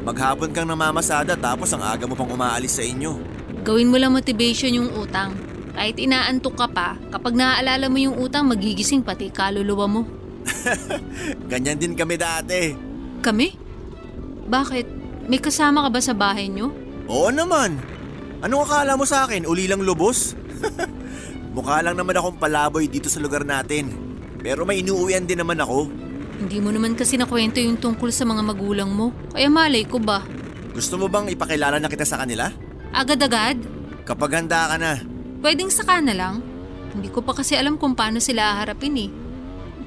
Maghapon kang namamasada tapos ang aga mo pang umaalis sa inyo. Gawin mo lang motivation yung utang. Kahit inaantok ka pa, kapag naaalala mo yung utang magigising pati kaluluwa mo. Ganyan din kami dati. Kami? Bakit? May kasama ka ba sa bahay nyo? Oo naman. Anong akala mo sa akin? Uli lang lubos? Mukha lang naman akong palaboy dito sa lugar natin. Pero may inuuwian din naman ako. Hindi mo naman kasi nakwento yung tungkol sa mga magulang mo. Kaya malay ko ba? Gusto mo bang ipakilala na kita sa kanila? Agad-agad? Kapag handa ka na. Pwedeng saka na lang. Hindi ko pa kasi alam kung paano sila haharapin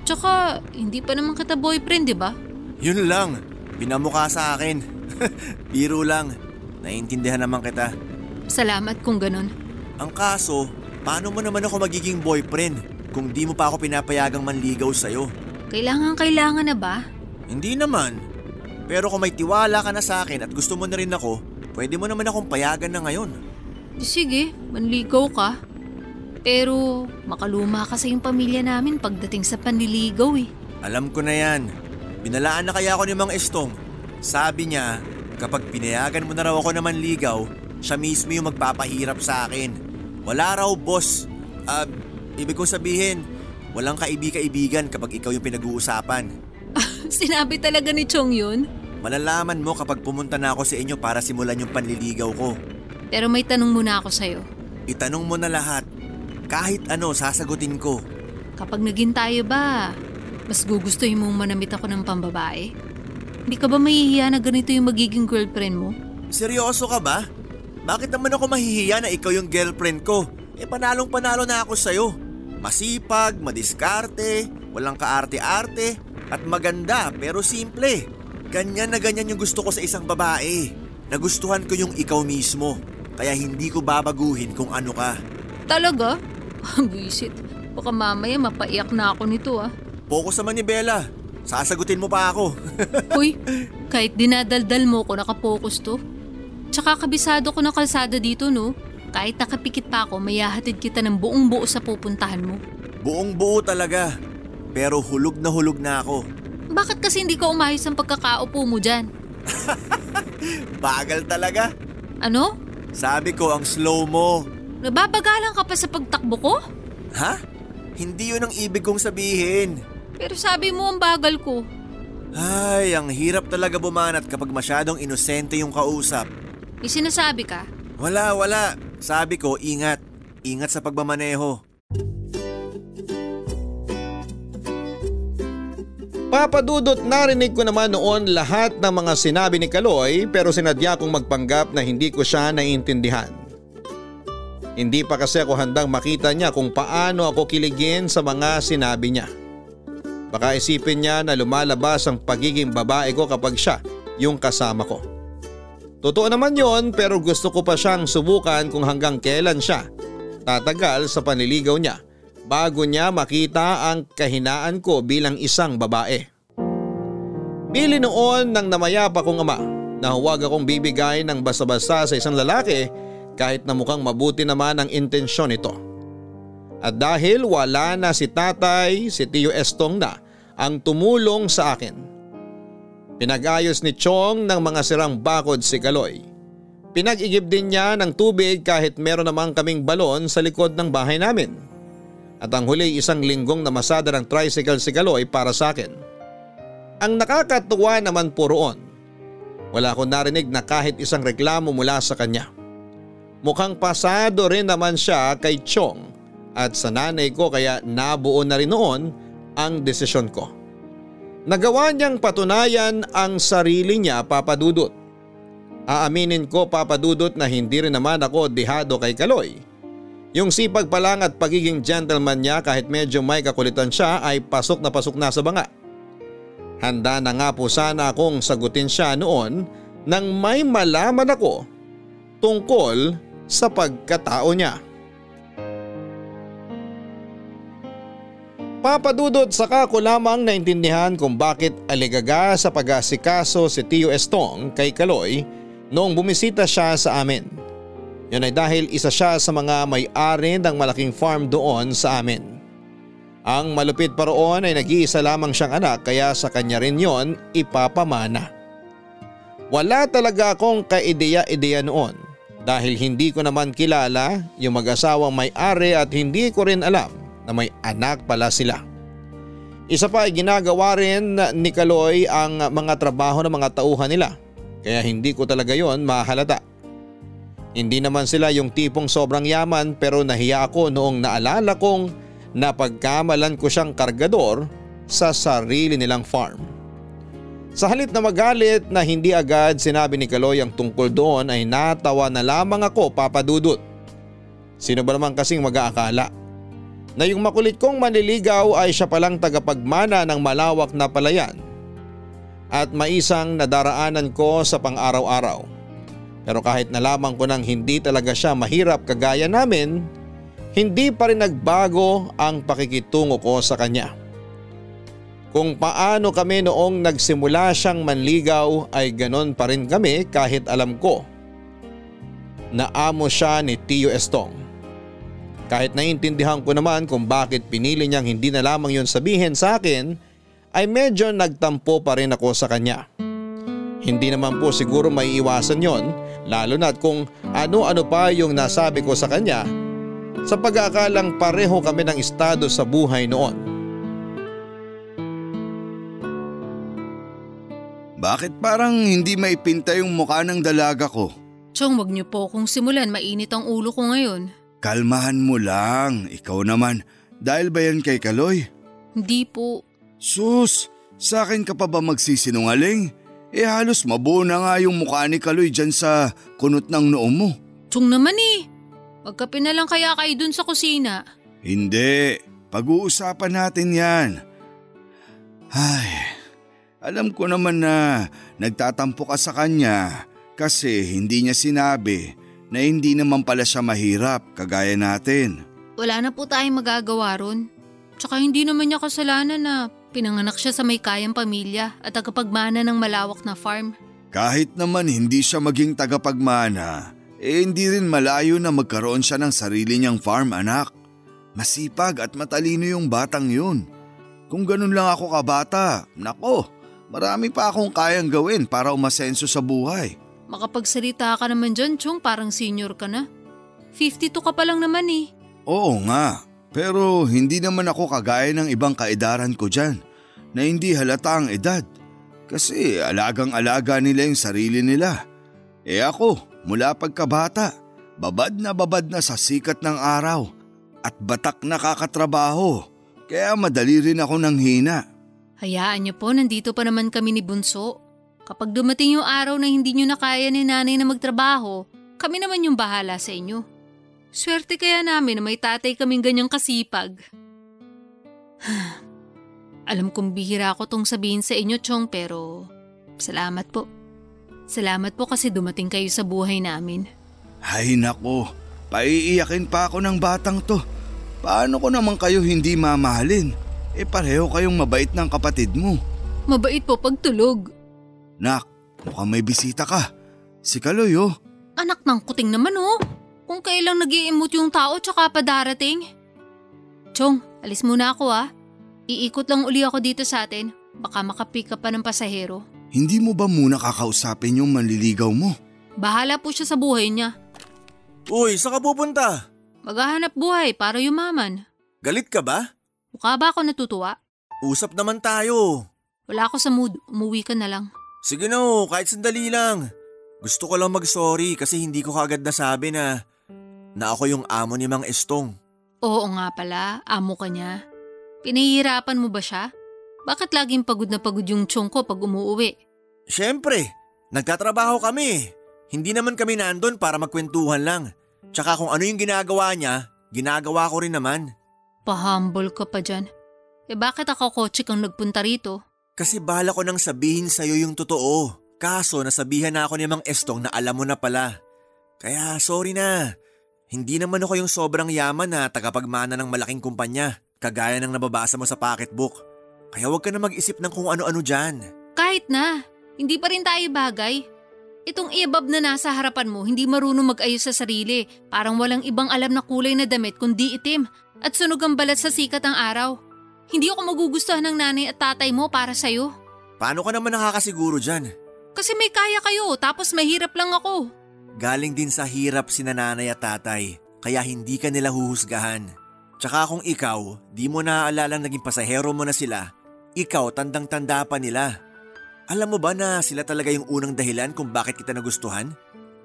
Tsaka, hindi pa naman kita boyfriend, di ba? Yun lang. Pinamukha sa akin. Biro lang. Naiintindihan naman kita. Salamat kung ganun. Ang kaso, paano mo naman ako magiging boyfriend kung di mo pa ako pinapayagang manligaw sa'yo? Kailangan na ba? Hindi naman. Pero kung may tiwala ka na sa akin at gusto mo na rin ako, pwede mo naman akong payagan na ngayon. Sige, manligaw ka. Pero makaluma kasi yung pamilya namin pagdating sa panliligaw Alam ko na yan. Binalaan na kaya ako ni Mang Estong. Sabi niya, kapag pinayagan mo na raw ako na manligaw, siya mismo yung magpapahirap sa akin. Wala raw boss. Ibig kong sabihin, walang kaibigan kapag ikaw yung pinag-uusapan. Sinabi talaga ni Chong yun? Malalaman mo kapag pumunta na ako sa inyo para simulan yung panliligaw ko. Pero may tanong muna ako sa'yo. Itanong mo na lahat. Kahit ano, sasagutin ko. Kapag naging tayo ba, mas gugustuhin mong manamit ako ng pambabae? Hindi ka ba mahihiya na ganito yung magiging girlfriend mo? Seryoso ka ba? Bakit naman ako mahihiya na ikaw yung girlfriend ko? Panalong-panalo na ako sa'yo. Masipag, madiskarte, walang kaarte-arte, at maganda pero simple. Ganyan na ganyan yung gusto ko sa isang babae. Nagustuhan ko yung ikaw mismo. Kaya hindi ko babaguhin kung ano ka. Talaga? Buisit. Baka mamaya mapaiyak na ako nito ah. Focus naman ni Bella. Sasagutin mo pa ako. Uy, kahit dinadaldal mo ko nakapokus to. Tsaka kabisado ko ng kalsada dito no. Kahit nakapikit pa ako, mayahatid kita ng buong buo sa pupuntahan mo. Buong buo talaga. Pero hulog na ako. Bakit kasi hindi ka umayos ang pagkakaupo mo dyan? Bagal talaga. Ano? Sabi ko ang slow mo. Nababagalan ka pa sa pagtakbo ko? Ha? Hindi yun ang ibig kong sabihin. Pero sabi mo ang bagal ko. Ay, ang hirap talaga bumanat kapag masyadong inosente yung kausap. May sinasabi ka? Wala. Sabi ko, ingat. Ingat sa pagmamaneho. Papadudot, narinig ko naman noon lahat ng mga sinabi ni Kaloy pero sinadya kong magpanggap na hindi ko siya naiintindihan. Hindi pa kasi ako handang makita niya kung paano ako kiligin sa mga sinabi niya. Baka isipin niya na lumalabas ang pagiging babae ko kapag siya yung kasama ko. Totoo naman yon, pero gusto ko pa siyang subukan kung hanggang kailan siya tatagal sa panliligaw niya bago niya makita ang kahinaan ko bilang isang babae. Bili noon ng namayapa kong ama na huwag akong bibigay ng basta-basta sa isang lalaki kahit na mukhang mabuti naman ang intensyon nito. At dahil wala na si tatay, si Tio Estong na ang tumulong sa akin. Pinag-ayos ni Chong ng mga sirang bakod si Kaloy. Pinag-igib din niya ng tubig kahit meron namang kaming balon sa likod ng bahay namin. At ang huli, isang linggong namasada ng tricycle si Kaloy para sa akin. Ang nakakatuwa naman po roon, wala akong narinig na kahit isang reklamo mula sa kanya. Mukhang pasado rin naman siya kay Chong at sa nanay ko kaya nabuo na rin noon ang desisyon ko. Nagawa niyang patunayan ang sarili niya, Papa Dudut. Aaminin ko, Papa Dudut, na hindi rin naman ako dihado kay Kaloy. Yung sipag pa lang at pagiging gentleman niya kahit medyo may kakulitan siya ay pasok na sa banga. Handa na nga po sana akong sagutin siya noon nang may malaman ako tungkol sa pagkatao niya. Papadudot, saka ko lamang naintindihan kung bakit aligaga sa pag-asikaso si Tio Estong kay Kaloy noong bumisita siya sa amin. Yun ay dahil isa siya sa mga may-ari ng malaking farm doon sa amin. Ang malupit pa roon ay nag-iisa lamang siyang anak kaya sa kanya rin yon ipapamana. Wala talaga akong kaideya-ideya noon dahil hindi ko naman kilala yung mag-asawang may-ari at hindi ko rin alam na may anak pala sila. Isa pa ay ginagawa rin ni Kaloy ang mga trabaho ng mga tauhan nila kaya hindi ko talaga yon mahalata. Hindi naman sila yung tipong sobrang yaman pero nahiya ako noong naalala kong napagkamalan ko siyang kargador sa sarili nilang farm. Sa halip na magalit na hindi agad sinabi ni Kaloy ang tungkol doon ay natawa na lamang ako, Papa Dudut. Sino ba naman kasing mag-aakala na yung makulit kong manliligaw ay siya palang tagapagmana ng malawak na palayan at maisang nadaraanan ko sa pang-araw-araw. Pero kahit nalaman ko nang hindi talaga siya mahirap kagaya namin, hindi pa rin nagbago ang pakikitungo ko sa kanya. Kung paano kami noong nagsimula siyang manligaw ay ganon pa rin kami kahit alam ko na amo siya ni Tio Estong. Kahit naiintindihan ko naman kung bakit pinili niyang hindi na lamang yun sabihin sa akin, ay medyo nagtampo pa rin ako sa kanya. Hindi naman po siguro may iwasan yon, lalo na't kung ano-ano pa yung nasabi ko sa kanya sa pag-aakalang pareho kami ng estado sa buhay noon. Bakit parang hindi maipinta yung mukha ng dalaga ko? Chong, wag niyo po kung simulan, mainit ang ulo ko ngayon. Kalmahan mo lang, ikaw naman. Dahil ba yan kay Kaloy? Hindi po. Sus, sa akin ka pa ba magsisinungaling? Halos mabuo na nga yung mukha ni Kaloy dyan sa kunot ng noo mo. Chong naman eh. Magkape na lang kaya kayo dun sa kusina. Hindi, pag-uusapan natin yan. Ay, alam ko naman na nagtatampo ka sa kanya kasi hindi niya sinabi na hindi naman pala siya mahirap kagaya natin. Wala na po tayong magagawa ron. Tsaka hindi naman niya kasalanan na pinanganak siya sa may kayang pamilya at tagapagmana ng malawak na farm. Kahit naman hindi siya maging tagapagmana, hindi rin malayo na magkaroon siya ng sarili niyang farm, anak. Masipag at matalino yung batang yun. Kung ganun lang ako kabata, nako, marami pa akong kayang gawin para umasenso sa buhay. Makapagsalita ka naman dyan, Chong, parang senior ka na. 52 ka pa lang naman eh. Oo nga, pero hindi naman ako kagaya ng ibang kaedaran ko dyan na hindi halata ang edad. Kasi alagang-alaga nila yung sarili nila. Ako, mula pagkabata, babad na sa sikat ng araw at batak na kakatrabaho. Kaya madali rin ako nang hina. Hayaan niyo po, nandito pa naman kami ni Bunso. Kapag dumating yung araw na hindi niyo na kaya ni nanay na magtrabaho, kami naman yung bahala sa inyo. Swerte kaya namin na may tatay kaming ganyang kasipag. Alam kong bihira ko tong sabihin sa inyo, Chong, pero salamat po. Salamat po kasi dumating kayo sa buhay namin. Ay nako, paiiyakin pa ako ng batang to. Paano ko naman kayo hindi mamahalin? Pareho kayong mabait ng kapatid mo. Mabait po pag tulog. Nak, mukhang may bisita ka. Si Kaloy oh. Anak ng kuting naman oh. Kung kailang nag-i-emote yung tao tsaka pa darating. Chong, alis muna ako ah. Iikot lang uli ako dito sa atin. Baka makapick up pa ng pasahero. Hindi mo ba muna kakausapin yung manliligaw mo? Bahala po siya sa buhay niya. Uy, saan ka pupunta? Maghahanap buhay para yumaman. Galit ka ba? Mukha ba ako natutuwa? Usap naman tayo. Wala ako sa mood. Umuwi ka na lang. Sige na kahit sandali lang. Gusto ko lang mag-sorry kasi hindi ko kagad nasabi na ako yung amo ni Mang Estong. Oo nga pala, amo ka niya. Pinahihirapan mo ba siya? Bakit laging pagod na pagod yung Chong ko pag umuuwi? Siyempre, nagtatrabaho kami. Hindi naman kami nandun para magkwentuhan lang. Tsaka kung ano yung ginagawa niya, ginagawa ko rin naman. Pa-humble ka pa dyan. Bakit ako kotse kang nagpunta rito? Kasi bala ko nang sabihin sa'yo yung totoo. Kaso nasabihan na ako ni Mang Estong na alam mo na pala. Kaya sorry na. Hindi naman ako yung sobrang yaman na tagapagmana ng malaking kumpanya. Kagaya ng nababasa mo sa pocketbook. Kaya huwag ka na mag-isip ng kung ano-ano dyan. Kahit na, hindi pa rin tayo bagay. Itong iabab na nasa harapan mo hindi marunong mag-ayos sa sarili. Parang walang ibang alam na kulay na damit kundi itim at sunog ang balat sa sikat ng araw. Hindi ako magugustuhan ng nanay at tatay mo para sa'yo. Paano ka naman nakakasiguro dyan? Kasi may kaya kayo tapos mahirap lang ako. Galing din sa hirap sina nanay at tatay kaya hindi ka nila huhusgahan. Tsaka kung ikaw, di mo naaalala naging pasahero mo na sila, ikaw tandang-tanda pa nila. Alam mo ba na sila talaga yung unang dahilan kung bakit kita nagustuhan?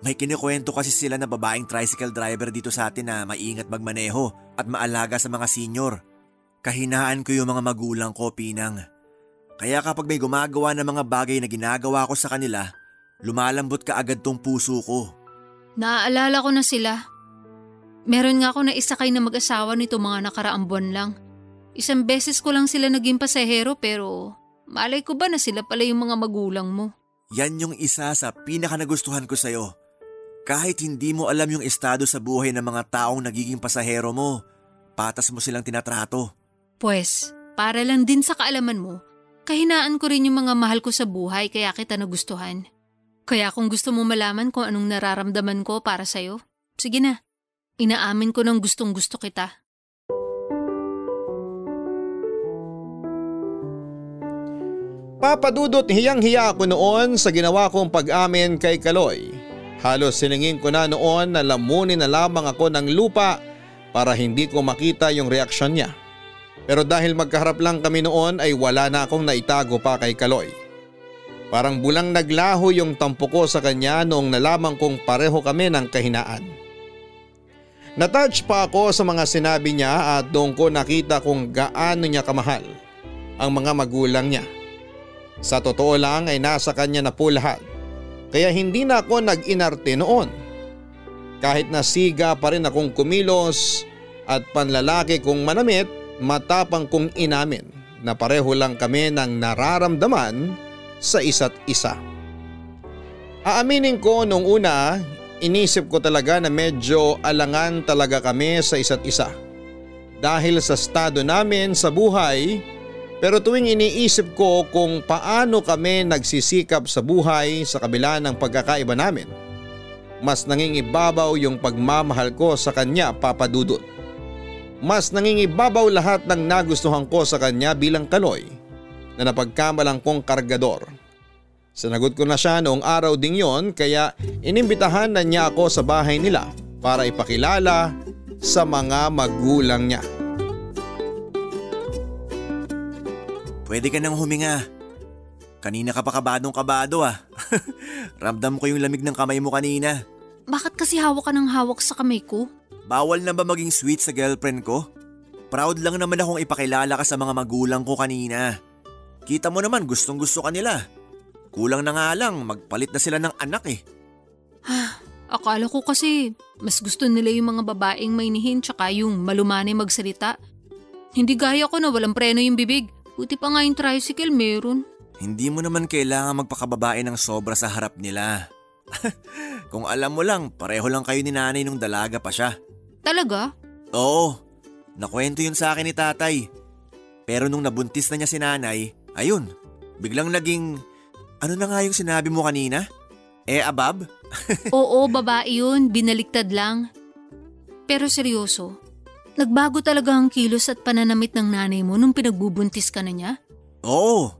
May kinikwento kasi sila na babaeng tricycle driver dito sa atin na maingat magmaneho at maalaga sa mga senior. Kahinaan ko yung mga magulang ko, Pinang. Kaya kapag may gumagawa ng mga bagay na ginagawa ko sa kanila, lumalambot ka agad tong puso ko. Naaalala ko na sila. Meron nga ako na isakay na mag-asawa nito mga nakaraang buwan lang. Isang beses ko lang sila naging pasahero pero malay ko ba na sila pala yung mga magulang mo? Yan yung isa sa pinakanagustuhan ko sa'yo. Kahit hindi mo alam yung estado sa buhay ng mga taong nagiging pasahero mo, patas mo silang tinatrato. Pues, para lang din sa kaalaman mo, kahinaan ko rin yung mga mahal ko sa buhay kaya kita nagustuhan. Kaya kung gusto mo malaman kung anong nararamdaman ko para sa'yo, sige na, inaamin ko ng gustong gusto kita. Papadudot hiyang-hiya ako noon sa ginawa kong pag-amin kay Kaloy. Halos silingin ko na noon na lamunin na lamang ako ng lupa para hindi ko makita yung reaksyon niya. Pero dahil magkaharap lang kami noon ay wala na akong naitago pa kay Kaloy. Parang bulang naglaho yung tampo ko sa kanya noong nalaman kong pareho kami ng kahinaan. Natouch pa ako sa mga sinabi niya at doon ko nakita kung gaano niya kamahal ang mga magulang niya. Sa totoo lang ay nasa kanya na po lahat. Kaya hindi na ako nag-inarte noon. Kahit na siga pa rin akong kumilos at panlalaki kong manamit, matapang kong inamin na pareho lang kami ng nararamdaman sa isa't isa. Aaminin ko nung una, inisip ko talaga na medyo alangan talaga kami sa isa't isa. Dahil sa estado namin sa buhay, pero tuwing iniisip ko kung paano kami nagsisikap sa buhay sa kabila ng pagkakaiba namin, mas nangingibabaw yung pagmamahal ko sa kanya, Papa Dudut. Mas nangingibabaw lahat ng nagustuhan ko sa kanya bilang Kaloy na napagkamalang kong kargador. Sinagot ko na siya noong araw ding yon, kaya inimbitahan na niya ako sa bahay nila para ipakilala sa mga magulang niya. Pwede ka nang huminga. Kanina ka pa kabadong-kabado ah. Ramdam ko yung lamig ng kamay mo kanina. Bakit kasi hawak ka ng hawak sa kamay ko? Bawal na ba maging sweet sa girlfriend ko? Proud lang naman akong ipakilala ka sa mga magulang ko kanina. Kita mo naman gustong gusto ka nila. Kulang na nga lang, magpalit na sila ng anak eh. Akala ko kasi mas gusto nila yung mga babaeng mainihin tsaka yung malumanay magsalita. Hindi gaya ko na walang preno yung bibig. Buti pa nga yung tricycle meron. Hindi mo naman kailangan magpakababae ng sobra sa harap nila. Kung alam mo lang, pareho lang kayo ni nanay nung dalaga pa siya. Talaga? Oo, nakwento yun sa akin ni tatay. Pero nung nabuntis na niya si nanay, ayun, biglang naging… Ano na nga yung sinabi mo kanina? Abab? Oo, babae yun. Binaliktad lang. Pero seryoso, nagbago talaga ang kilos at pananamit ng nanay mo nung pinagbubuntis ka na niya? Oo,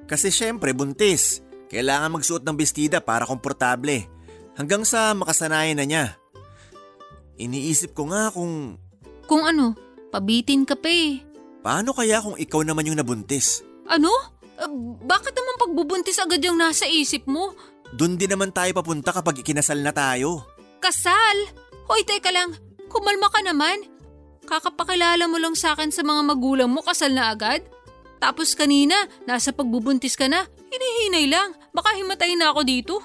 kasi syempre buntis. Kailangan magsuot ng bestida para komportable. Hanggang sa makasanayan na niya. Iniisip ko nga kung… Kung ano? Pabitin ka pa eh. Paano kaya kung ikaw naman yung nabuntis? Ano? Bakit naman pagbubuntis agad yung nasa isip mo? Doon din naman tayo papunta kapag ikinasal na tayo. Kasal? Hoy, teka lang. Kumalma ka naman. Kakapakilala mo lang sa akin sa mga magulang mo, kasal na agad? Tapos kanina, nasa pagbubuntis ka na, hinihinay lang. Baka himatay na ako dito.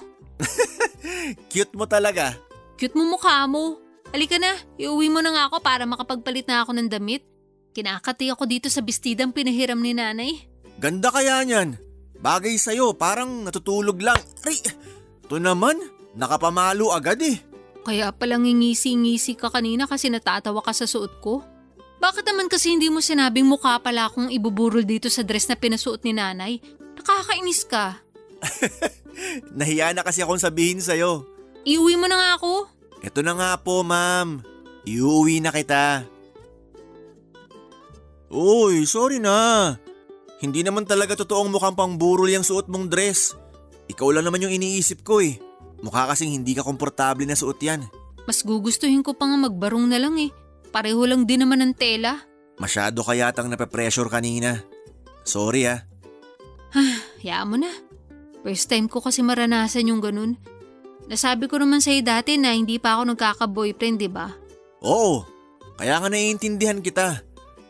Cute mo talaga. Cute mo mukha mo. Halika na, iuwi mo na nga ako para makapagpalit na ako ng damit. Kinakati ako dito sa bestidang pinahiram ni nanay. Ganda kaya niyan. Bagay sa'yo, parang natutulog lang. Ay, ito naman, nakapamalo agad eh. Kaya palang ngisi-ngisi ka kanina kasi natatawa ka sa suot ko. Bakit naman kasi hindi mo sinabing mukha pala akong ibuburol dito sa dress na pinasuot ni nanay? Nakakainis ka. Nahiya na kasi akong sabihin sa'yo. Iuwi mo na nga ako. Ito na nga po, ma'am. Iuwi na kita. Uy, sorry na. Hindi naman talaga totoong mukhang pangburol yung suot mong dress. Ikaw lang naman yung iniisip ko eh. Mukha kasing hindi ka komportable na suot yan. Mas gugustuhin ko pa nga magbarong na lang eh. Pareho lang din naman ng tela. Masyado ka yatang nape-pressure kanina. Sorry ah. Hayaan mo na. First time ko kasi maranasan yung ganun. Nasabi ko naman sa'yo dati na hindi pa ako nagkaka-boyfriend, di ba? Oo, kaya nga naiintindihan kita.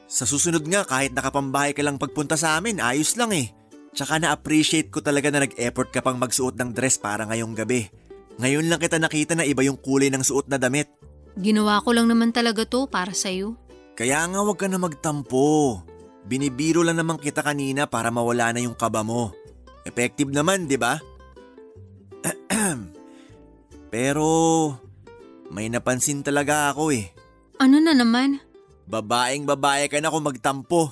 Sa susunod nga kahit nakapambahay ka lang pagpunta sa amin, ayos lang eh. Tsaka na-appreciate ko talaga na nag-effort ka pang magsuot ng dress para ngayong gabi. Ngayon lang kita nakita na iba yung kulay ng suot na damit. Ginawa ko lang naman talaga to para sa'yo. Kaya nga wag ka na magtampo. Binibiro lang naman kita kanina para mawala na yung kaba mo. Effective naman, di ba? Pero may napansin talaga ako eh. Ano na naman? Babaeng babae ka na kung magtampo.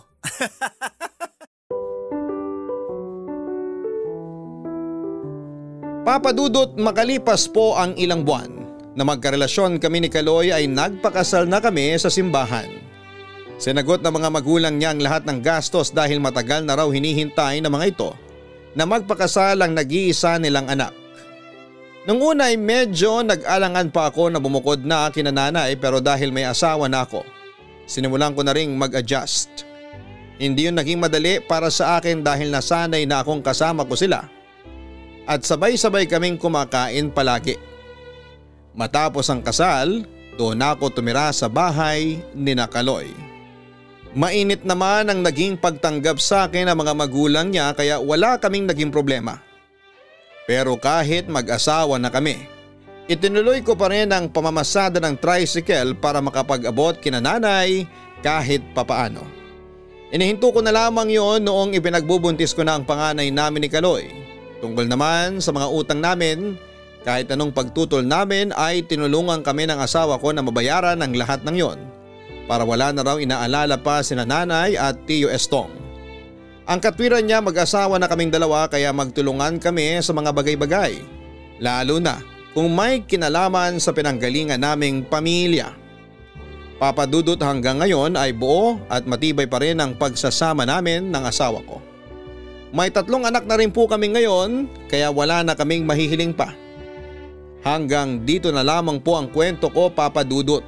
Papa Dudut, makalipas po ang ilang buwan na magkarelasyon kami ni Kaloy ay nagpakasal na kami sa simbahan. Sinagot ng mga magulang niya ang lahat ng gastos dahil matagal na raw hinihintay ng mga ito na magpakasal ang nag-iisa nilang anak. Nung una ay medyo nag-alangan pa ako na bumukod na kina nanay, pero dahil may asawa na ako, sinimulan ko na ring mag-adjust. Hindi yun naging madali para sa akin dahil nasanay na akong kasama ko sila at sabay-sabay kaming kumakain palagi. Matapos ang kasal, doon ako tumira sa bahay ni Kaloy. Mainit naman ang naging pagtanggap sa akin ng mga magulang niya kaya wala kaming naging problema. Pero kahit mag-asawa na kami, itinuloy ko pa rin ang pamamasada ng tricycle para makapag-abot kina nanay kahit papaano. Inihinto ko na lamang yon noong ipinagbubuntis ko na ang panganay namin ni Kaloy. Tungkol naman sa mga utang namin Kahit anong pagtutol namin ay tinulungan kami ng asawa ko na mabayaran ang lahat ng yon para wala na raw inaalala pa sina nanay at Tio Estong. Ang katwiran niya mag-asawa na kaming dalawa kaya magtulungan kami sa mga bagay-bagay, lalo na kung may kinalaman sa pinanggalingan naming pamilya. Papa Dudut, hanggang ngayon ay buo at matibay pa rin ang pagsasama namin ng asawa ko. May 3 anak na rin po kami ngayon kaya wala na kaming mahihiling pa. Hanggang dito na lamang po ang kwento ko, Papa Dudut.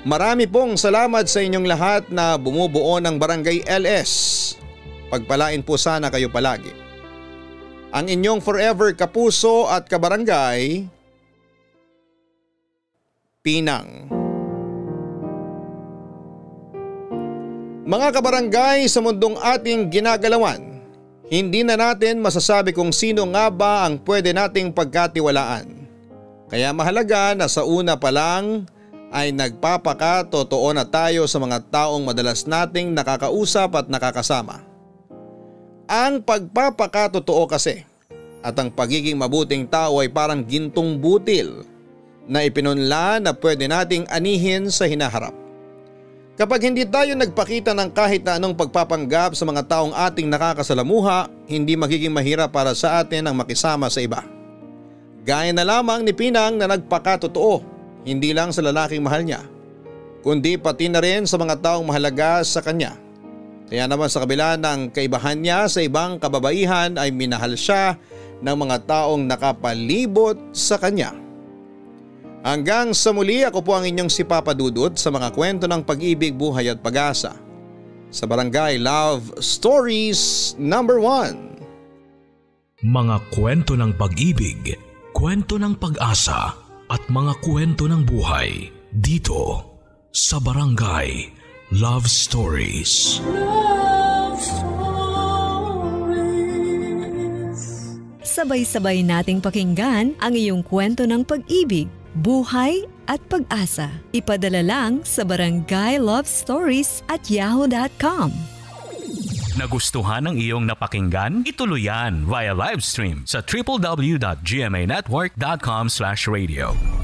Marami pong salamat sa inyong lahat na bumubuo ng Barangay LS. Pagpalain po sana kayo palagi. Ang inyong forever kapuso at kabarangay, Pinang. Mga kabarangay, sa mundong ating ginagalawan, hindi na natin masasabi kung sino nga ba ang pwede nating pagkatiwalaan. Kaya mahalaga na sa una pa lang ay nagpapakatotoo na tayo sa mga taong madalas nating nakakausap at nakakasama. Ang pagpapakatotoo kasi at ang pagiging mabuting tao ay parang gintong butil na ipinunla na pwede nating anihin sa hinaharap. Kapag hindi tayo nagpakita ng kahit na anong pagpapanggap sa mga taong ating nakakasalamuha, hindi magiging mahirap para sa atin ang makisama sa iba. Gaya na lamang ni Pinang na nagpakatotoo, hindi lang sa lalaking mahal niya, kundi pati na rin sa mga taong mahalaga sa kanya. Kaya naman sa kabila ng kaibahan niya sa ibang kababaihan ay minahal siya ng mga taong nakapalibot sa kanya. Hanggang sa muli, ako po ang inyong si Papa Dudut sa mga kwento ng pag-ibig, buhay at pag-asa sa Barangay Love Stories #1. Mga kwento ng pag-ibig, kwento ng pag-asa at mga kwento ng buhay dito sa Barangay Love Stories. Love Stories. Sabay-sabay nating pakinggan ang iyong kwento ng pag-ibig, buhay at pag-asa. Ipadala lang sa barangaylovestories@yahoo.com. Nagustuhan ng iyong napakinggan? Ituloy yan via live stream sa www.gmanetwork.com/radio.